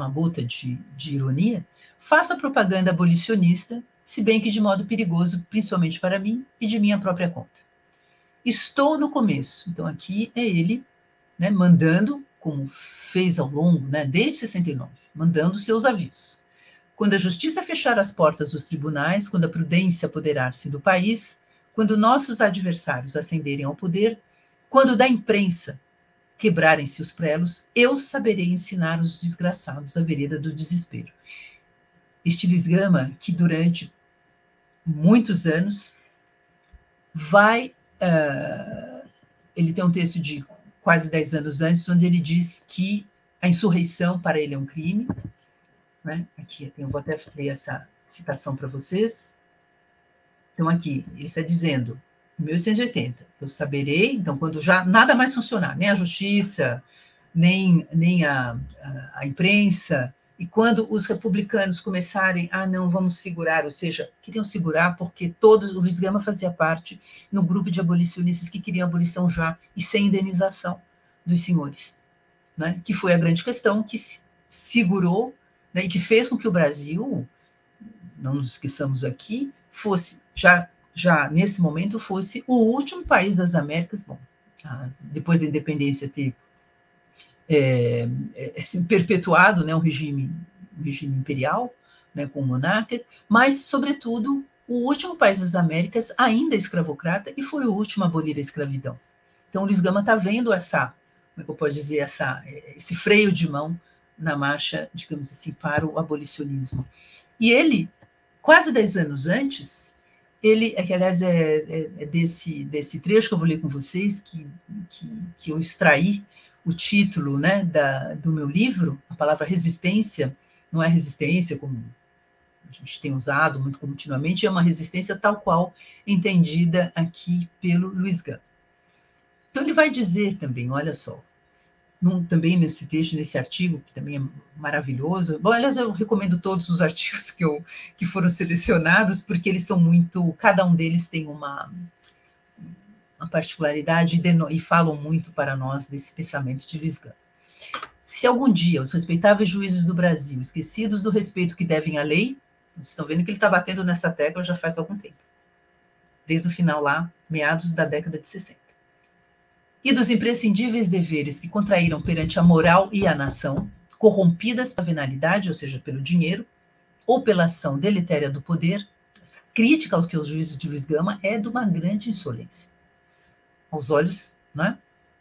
gota de ironia, faço a propaganda abolicionista, se bem que de modo perigoso, principalmente para mim e de minha própria conta. Estou no começo. Então, aqui é ele, né, mandando, como fez ao longo, né, desde 69, mandando seus avisos. Quando a justiça fechar as portas dos tribunais, quando a prudência apoderar-se do país, quando nossos adversários ascenderem ao poder, quando da imprensa quebrarem-se os prelos, eu saberei ensinar os desgraçados a vereda do desespero. Este Luiz Gama, que durante muitos anos ele tem um texto de quase 10 anos antes, onde ele diz que a insurreição para ele é um crime, né? Aqui, eu vou até ler essa citação para vocês. Então, aqui, ele está dizendo, em 1880, eu saberei, então, quando já nada mais funcionar, nem a justiça, nem a imprensa, e quando os republicanos começarem, não, vamos segurar, ou seja, queriam segurar porque o Luiz Gama fazia parte no grupo de abolicionistas que queriam abolição já e sem indenização dos senhores, né? Que foi a grande questão que segurou, né, e que fez com que o Brasil, não nos esqueçamos aqui, fosse, já nesse momento, fosse o último país das Américas, bom, depois da independência ter assim, perpetuado, né, um regime imperial, né, com o monarca, mas, sobretudo, o último país das Américas ainda escravocrata e foi o último a abolir a escravidão. Então, o Luiz Gama está vendo como é que eu posso dizer, esse freio de mão na marcha, digamos assim, para o abolicionismo. E ele, quase 10 anos antes, que aliás desse trecho que eu vou ler com vocês, que eu extraí o título, né, do meu livro, a palavra resistência, não é resistência como a gente tem usado muito continuamente, é uma resistência tal qual entendida aqui pelo Luiz Gama. Então ele vai dizer também, olha só, também nesse texto, nesse artigo, que também é maravilhoso. Bom, aliás, eu recomendo todos os artigos que foram selecionados, porque eles são muito... Cada um deles tem uma uma particularidade e falam muito para nós desse pensamento de Luiz Gama. Se algum dia os respeitáveis juízes do Brasil, esquecidos do respeito que devem à lei, vocês estão vendo que ele está batendo nessa tecla já faz algum tempo, desde o final lá, meados da década de 60, e dos imprescindíveis deveres que contraíram perante a moral e a nação, corrompidas pela venalidade, ou seja, pelo dinheiro, ou pela ação deletéria do poder, essa crítica aos que os juízes de Luiz Gama é de uma grande insolência, aos olhos, né,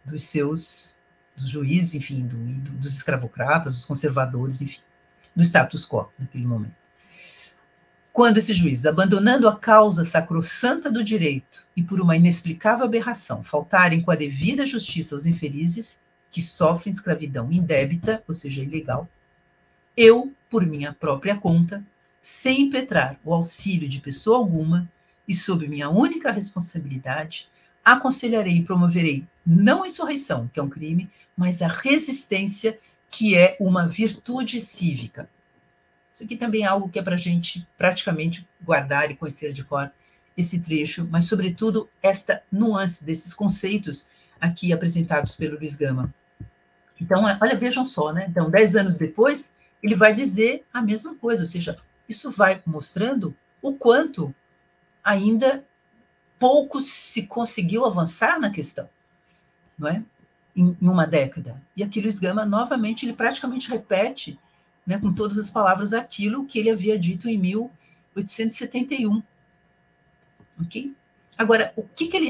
dos juízes, enfim, dos escravocratas, dos conservadores, enfim, do status quo naquele momento. Quando esses juízes, abandonando a causa sacrossanta do direito e por uma inexplicável aberração, faltarem com a devida justiça aos infelizes que sofrem escravidão indébita, ou seja, ilegal, eu, por minha própria conta, sem impetrar o auxílio de pessoa alguma e sob minha única responsabilidade, aconselharei e promoverei não a insurreição, que é um crime, mas a resistência, que é uma virtude cívica. Isso aqui também é algo que é para a gente praticamente guardar e conhecer de cor esse trecho, mas, sobretudo, esta nuance desses conceitos aqui apresentados pelo Luiz Gama. Então, olha, vejam só, né? Então, 10 anos depois, ele vai dizer a mesma coisa, ou seja, isso vai mostrando o quanto ainda pouco se conseguiu avançar na questão, não é? Em uma década. E aqui Luiz Gama, novamente, ele praticamente repete, né, com todas as palavras, aquilo que ele havia dito em 1871. Ok? Agora,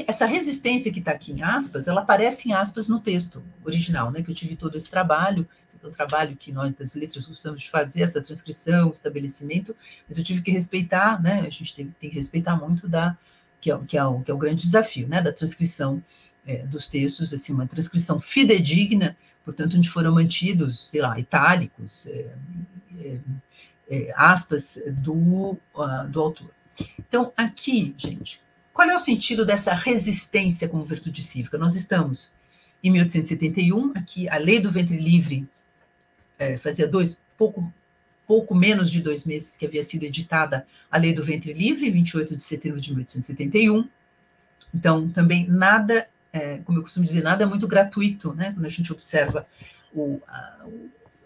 essa resistência que está aqui em aspas, ela aparece em aspas no texto original, né, que eu tive todo esse trabalho, esse é o trabalho que nós das letras gostamos de fazer, essa transcrição, estabelecimento, mas eu tive que respeitar, né, a gente tem que respeitar muito que é o grande desafio, né, da transcrição dos textos, assim, uma transcrição fidedigna, portanto, onde foram mantidos, sei lá, itálicos, aspas do autor. Então, aqui, gente, qual é o sentido dessa resistência como virtude cívica? Nós estamos em 1871, aqui a Lei do Ventre Livre fazia pouco menos de 2 meses que havia sido editada a Lei do Ventre Livre, 28 de setembro de 1871. Então, também nada, como eu costumo dizer, nada é muito gratuito, né, quando a gente observa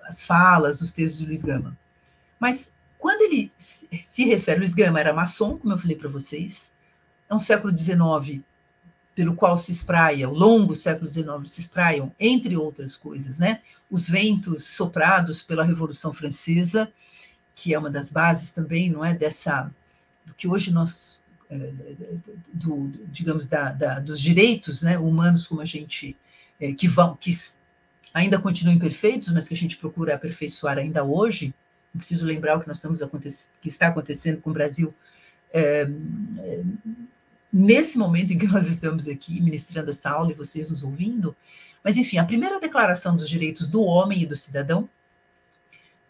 as falas, os textos de Luiz Gama. Mas, quando ele se refere, Luiz Gama era maçom, como eu falei para vocês, é um século XIX pelo qual se espraia, o longo século XIX se espraiam, entre outras coisas, né, os ventos soprados pela Revolução Francesa, que é uma das bases também, não é, do que hoje nós, digamos, dos direitos, né, humanos, como a gente, que ainda continuam imperfeitos, mas que a gente procura aperfeiçoar ainda hoje. Não preciso lembrar o que que está acontecendo com o Brasil nesse momento em que nós estamos aqui ministrando essa aula e vocês nos ouvindo. Mas, enfim, a primeira declaração dos direitos do homem e do cidadão,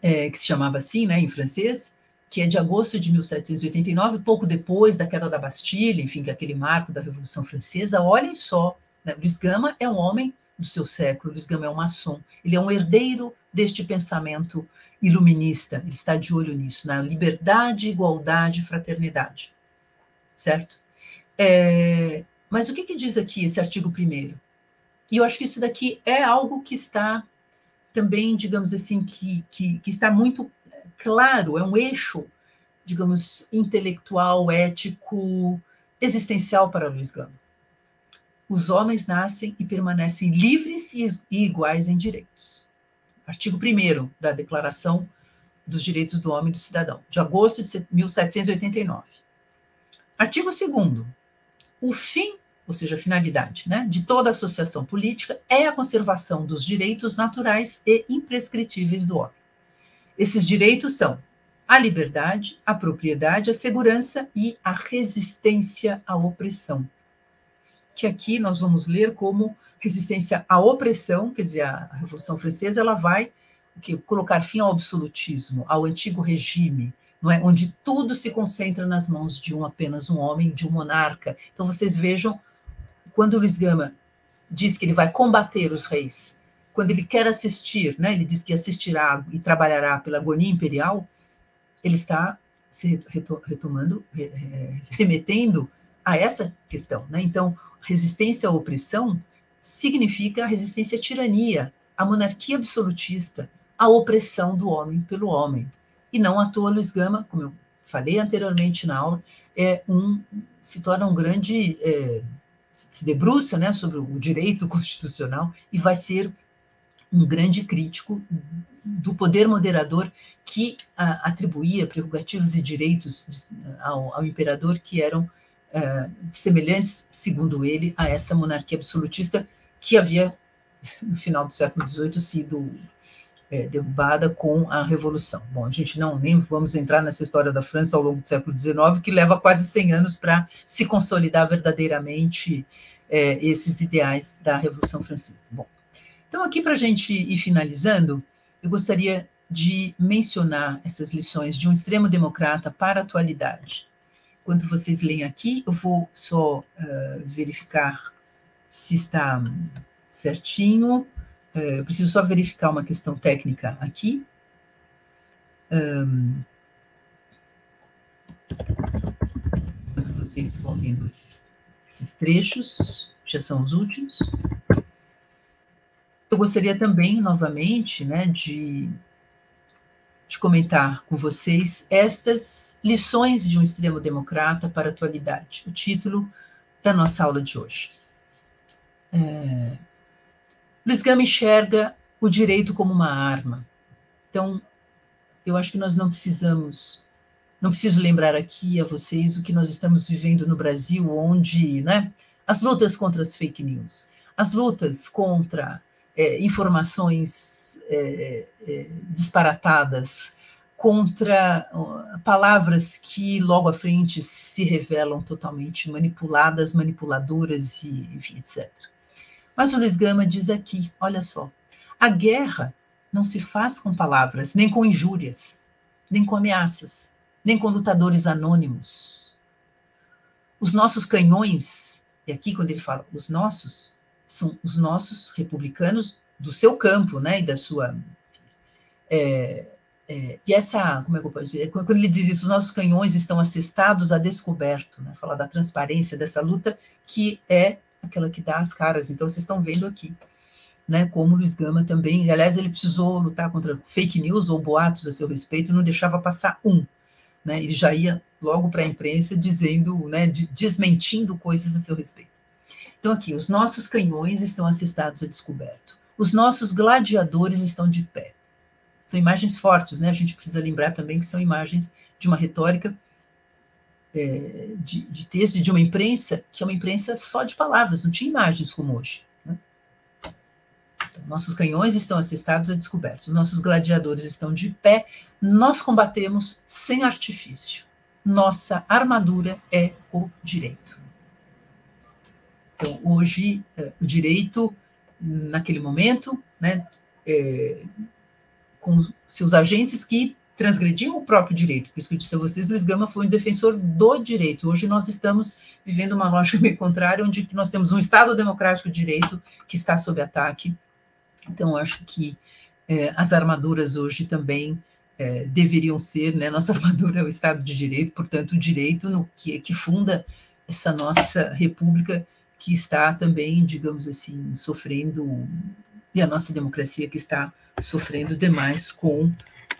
que se chamava assim, né, em francês, que é de agosto de 1789, pouco depois da queda da Bastilha, enfim, que é aquele marco da Revolução Francesa. Olhem só, né, Luiz Gama é um homem do seu século, Luiz Gama é um maçom, ele é um herdeiro deste pensamento iluminista, ele está de olho nisso, na liberdade, igualdade, fraternidade, certo? Mas o que diz aqui esse artigo 1º? E eu acho que isso daqui é algo que está também, digamos assim, que está muito claro, é um eixo, digamos, intelectual, ético, existencial para Luiz Gama. Os homens nascem e permanecem livres e iguais em direitos. Artigo 1º da Declaração dos Direitos do Homem e do Cidadão, de agosto de 1789. Artigo 2º. O fim, ou seja, a finalidade, né, de toda associação política é a conservação dos direitos naturais e imprescritíveis do homem. Esses direitos são a liberdade, a propriedade, a segurança e a resistência à opressão. Que aqui nós vamos ler como resistência à opressão, quer dizer, a Revolução Francesa, ela vai colocar fim ao absolutismo, ao antigo regime, não é? Onde tudo se concentra nas mãos de apenas um homem, de um monarca. Então, vocês vejam, quando Luiz Gama diz que ele vai combater os reis, quando ele quer assistir, né, ele diz que assistirá e trabalhará pela agonia imperial, ele está se remetendo a essa questão, né? Então, resistência à opressão significa a resistência à tirania, à monarquia absolutista, à opressão do homem pelo homem. E não à toa Luiz Gama, como eu falei anteriormente na aula, se torna um grande, se debruça, né, sobre o direito constitucional e vai ser um grande crítico do poder moderador que atribuía prerrogativas e direitos ao imperador que eram semelhantes, segundo ele, a essa monarquia absolutista que havia, no final do século XVIII, sido derrubada com a Revolução. Bom, a gente nem vamos entrar nessa história da França ao longo do século XIX, que leva quase 100 anos para se consolidar verdadeiramente esses ideais da Revolução Francesa. Bom, então aqui para a gente ir finalizando, eu gostaria de mencionar essas lições de um extremo democrata para a atualidade. Enquanto vocês leem aqui, eu vou só verificar se está certinho. Eu preciso só verificar uma questão técnica aqui. Vocês vão vendo esses trechos, já são os últimos. Eu gostaria também, novamente, né, de comentar com vocês estas lições de um extremo democrata para a atualidade, o título da nossa aula de hoje. Luiz Gama enxerga o direito como uma arma. Então, eu acho que nós não preciso lembrar aqui a vocês o que nós estamos vivendo no Brasil, onde, né, as lutas contra as fake news, as lutas contra informações disparatadas, contra palavras que logo à frente se revelam totalmente manipuladas, manipuladoras, e, enfim, etc. Mas o Luiz Gama diz aqui, olha só, a guerra não se faz com palavras, nem com injúrias, nem com ameaças, nem com lutadores anônimos. Os nossos canhões, e aqui quando ele fala os nossos, são os nossos republicanos do seu campo, né, e da sua... e essa, como é que eu posso dizer? Quando ele diz isso, os nossos canhões estão assestados a descoberto, né, falar da transparência dessa luta, que é aquela que dá as caras. Então, vocês estão vendo aqui, né, como o Luiz Gama também, aliás, ele precisou lutar contra fake news ou boatos a seu respeito, não deixava passar né, ele já ia logo para a imprensa dizendo, né, desmentindo coisas a seu respeito. Então, aqui, os nossos canhões estão assestados a descoberto, os nossos gladiadores estão de pé. São imagens fortes, né, a gente precisa lembrar também que são imagens de uma retórica de texto, de uma imprensa, que é uma imprensa só de palavras, não tinha imagens como hoje. Né? Então, nossos canhões estão assestados a descoberto, nossos gladiadores estão de pé, nós combatemos sem artifício. Nossa armadura é o direito. Então, hoje, o direito, naquele momento, né, com seus agentes que transgrediam o próprio direito. Por isso que eu disse a vocês, Luiz Gama foi um defensor do direito. Hoje nós estamos vivendo uma lógica meio contrária, onde nós temos um Estado democrático de direito que está sob ataque. Então, eu acho que as armaduras hoje também deveriam ser, né, nossa armadura é o Estado de Direito, portanto, o direito que funda essa nossa república, que está também, digamos assim, sofrendo, e a nossa democracia que está sofrendo demais com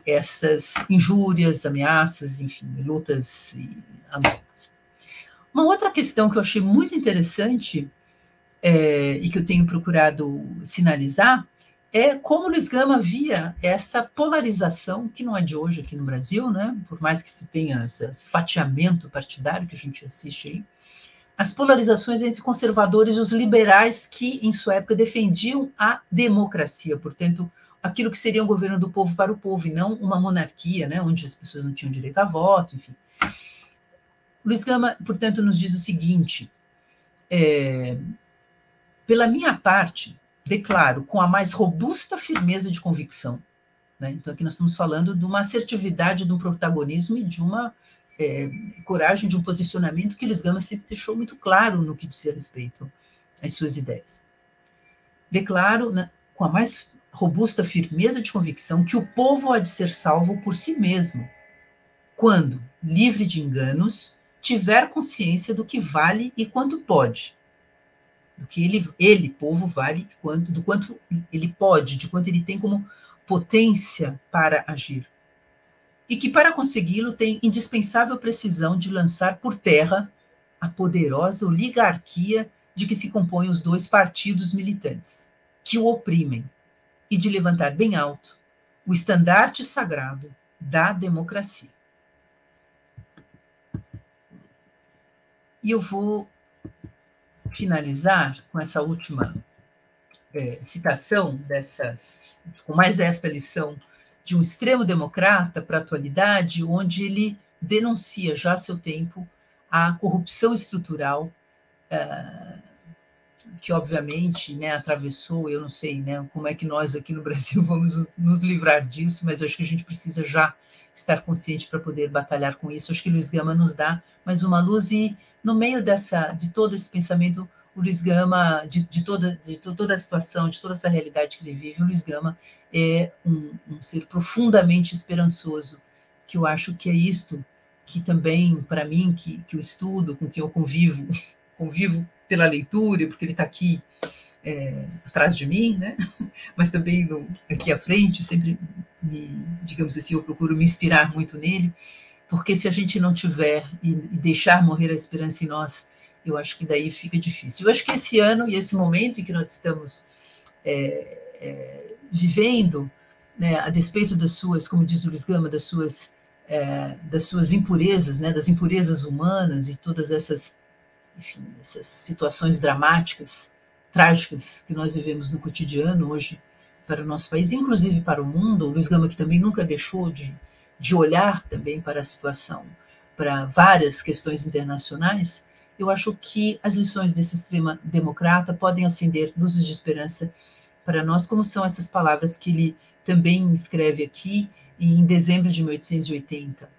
essas injúrias, ameaças, enfim, lutas e ameaças. Uma outra questão que eu achei muito interessante e que eu tenho procurado sinalizar é como Luiz Gama via essa polarização, que não é de hoje aqui no Brasil, né? Por mais que se tenha esse fatiamento partidário que a gente assiste aí, as polarizações entre conservadores e os liberais que, em sua época, defendiam a democracia, portanto, aquilo que seria um governo do povo para o povo, e não uma monarquia, né, onde as pessoas não tinham direito a voto, enfim. Luiz Gama, portanto, nos diz o seguinte, pela minha parte, declaro com a mais robusta firmeza de convicção, né, então aqui nós estamos falando de uma assertividade, de um protagonismo e de uma coragem, de um posicionamento que Luiz Gama sempre deixou muito claro no que dizia respeito às suas ideias. Declaro, né, com a mais robusta firmeza de convicção, que o povo há de ser salvo por si mesmo, quando, livre de enganos, tiver consciência do que vale e quanto pode, do que ele, povo, vale, do quanto ele pode, de quanto ele tem como potência para agir. E que, para consegui-lo, tem indispensável precisão de lançar por terra a poderosa oligarquia de que se compõem os dois partidos militantes, que o oprimem, e de levantar bem alto o estandarte sagrado da democracia. E eu vou finalizar com essa última citação com mais esta lição de um extremo democrata para a atualidade, onde ele denuncia já há seu tempo a corrupção estrutural que, obviamente, né, atravessou, eu não sei, né, como é que nós aqui no Brasil vamos nos livrar disso, mas eu acho que a gente precisa já estar consciente para poder batalhar com isso. Acho que Luiz Gama nos dá mais uma luz, e no meio de todo esse pensamento, o Luiz Gama, de toda a situação, de toda essa realidade que ele vive, o Luiz Gama é um ser profundamente esperançoso, que eu acho que é isto que também, para mim, que eu estudo, com quem eu convivo pela leitura, porque ele está aqui atrás de mim, né? Mas também aqui à frente, sempre, digamos assim, eu procuro me inspirar muito nele, porque se a gente não tiver e deixar morrer a esperança em nós, eu acho que daí fica difícil. Eu acho que esse ano e esse momento em que nós estamos vivendo, né, a despeito das suas, como diz o Luiz Gama, das suas impurezas, né, das impurezas humanas e todas essas situações dramáticas, trágicas que nós vivemos no cotidiano hoje para o nosso país, inclusive para o mundo. O Luiz Gama, que também nunca deixou de olhar também para a situação, para várias questões internacionais, eu acho que as lições desse extremo democrata podem acender luzes de esperança para nós, como são essas palavras que ele também escreve aqui em dezembro de 1880.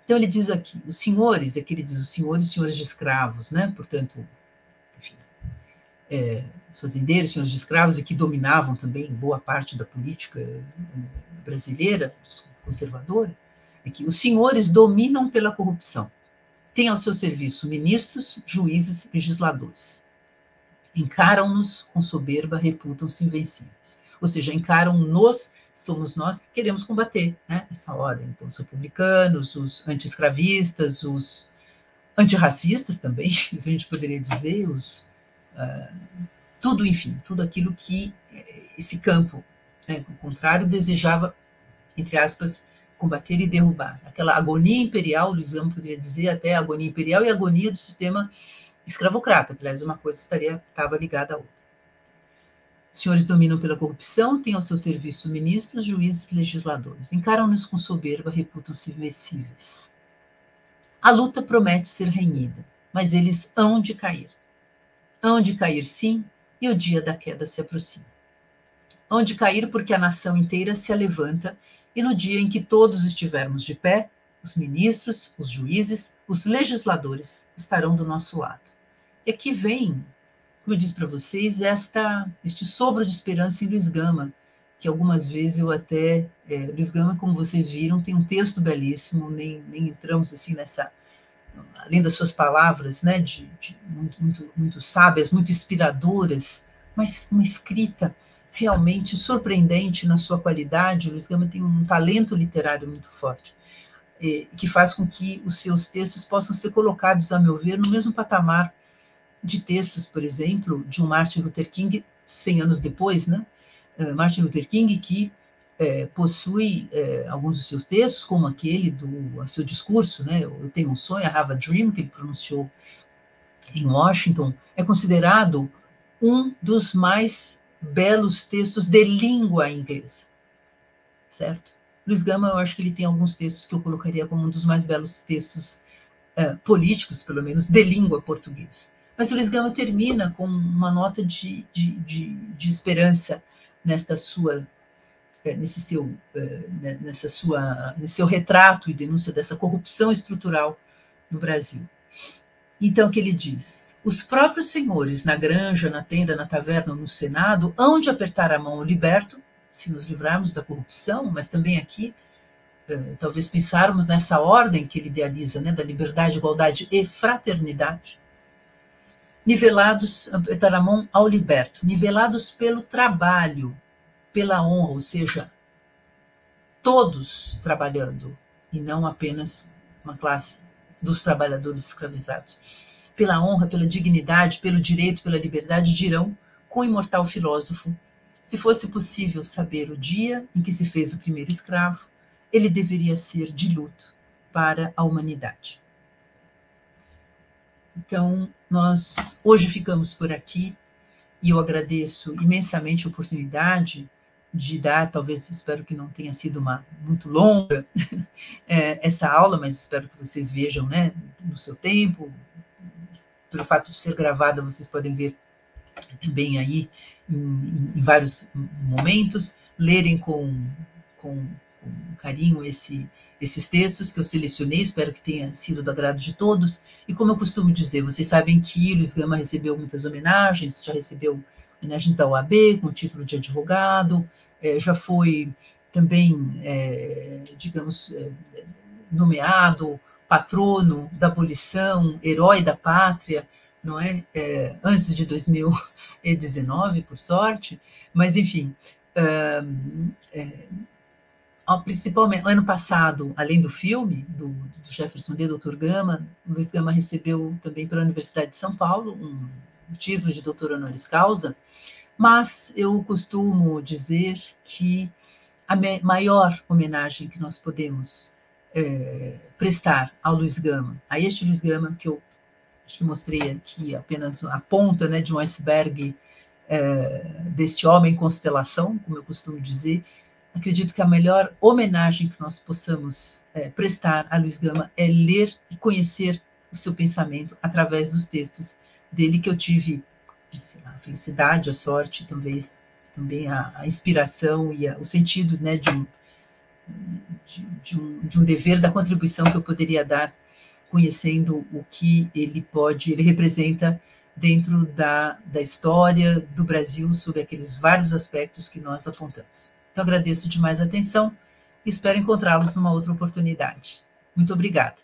Então ele diz aqui, os senhores, aqui ele diz os senhores de escravos, né? Portanto, enfim, os fazendeiros, senhores de escravos, e que dominavam também boa parte da política brasileira, conservadora, é que os senhores dominam pela corrupção. Têm ao seu serviço ministros, juízes, legisladores. Encaram-nos com soberba, reputam-se invencíveis. Ou seja, encaram-nos, somos nós que queremos combater, né, essa ordem. Então, os republicanos, os anti-escravistas, os antirracistas também, a gente poderia dizer, tudo, enfim, tudo aquilo que esse campo, né, ao contrário, desejava, entre aspas, combater e derrubar. Aquela agonia imperial, Luiz Gama poderia dizer até a agonia imperial e a agonia do sistema escravocrata, que, aliás, uma coisa estava ligada à outra. Os senhores dominam pela corrupção, têm ao seu serviço ministros, juízes e legisladores. Encaram-nos com soberba, reputam-se invencíveis. A luta promete ser renhida, mas eles hão de cair. Hão de cair, sim, e o dia da queda se aproxima. Hão de cair porque a nação inteira se levanta, e no dia em que todos estivermos de pé, os ministros, os juízes, os legisladores estarão do nosso lado. E aqui vem, como eu disse para vocês, este sopro de esperança em Luiz Gama, que algumas vezes eu até... Luiz Gama, como vocês viram, tem um texto belíssimo, nem entramos assim nessa... Além das suas palavras, né, muito sábias, muito inspiradoras, mas uma escrita realmente surpreendente na sua qualidade. O Luiz Gama tem um talento literário muito forte, que faz com que os seus textos possam ser colocados, a meu ver, no mesmo patamar de textos, por exemplo, de um Martin Luther King, 100 anos depois, né? Martin Luther King, que possui alguns dos seus textos, como aquele do seu discurso, né? Eu tenho um sonho, I have a dream, que ele pronunciou em Washington, é considerado um dos mais belos textos de língua inglesa, certo? Luiz Gama, eu acho que ele tem alguns textos que eu colocaria como um dos mais belos textos políticos, pelo menos, de língua portuguesa. Mas o Luiz Gama termina com uma nota de esperança nesse seu retrato e denúncia dessa corrupção estrutural no Brasil. Então, que ele diz: os próprios senhores, na granja, na tenda, na taverna, no Senado, hão de apertar a mão ao liberto, se nos livrarmos da corrupção, mas também aqui, talvez pensarmos nessa ordem que ele idealiza, né, da liberdade, igualdade e fraternidade. nivelados, está na mão ao liberto, nivelados pelo trabalho, pela honra, ou seja, todos trabalhando, e não apenas uma classe dos trabalhadores escravizados. Pela honra, pela dignidade, pelo direito, pela liberdade, dirão com o imortal filósofo: se fosse possível saber o dia em que se fez o primeiro escravo, ele deveria ser de luto para a humanidade. Então, nós hoje ficamos por aqui, e eu agradeço imensamente a oportunidade de dar, talvez, espero que não tenha sido muito longa essa aula, mas espero que vocês vejam, né, no seu tempo. Pelo fato de ser gravada, vocês podem ver também aí em vários momentos, lerem com carinho esses textos que eu selecionei, espero que tenha sido do agrado de todos. E como eu costumo dizer, vocês sabem que Luiz Gama recebeu muitas homenagens, já recebeu homenagens da OAB com o título de advogado, já foi também, digamos, nomeado patrono da abolição, herói da pátria, não é? Antes de 2019, por sorte, mas enfim, principalmente ano passado, além do filme do Jefferson D. Dr. Gama, Luiz Gama recebeu também pela Universidade de São Paulo um título de doutor honoris causa, mas eu costumo dizer que a maior homenagem que nós podemos prestar ao Luiz Gama, a este Luiz Gama que eu mostrei aqui apenas a ponta, né, de um iceberg deste homem constelação, como eu costumo dizer. Acredito que a melhor homenagem que nós possamos prestar a Luiz Gama é ler e conhecer o seu pensamento através dos textos dele, que eu tive a felicidade, a sorte, talvez também a inspiração e o sentido, né, de um dever, da contribuição que eu poderia dar, conhecendo o que ele representa dentro da história do Brasil, sobre aqueles vários aspectos que nós apontamos. Então, agradeço demais a atenção e espero encontrá-los numa outra oportunidade. Muito obrigada.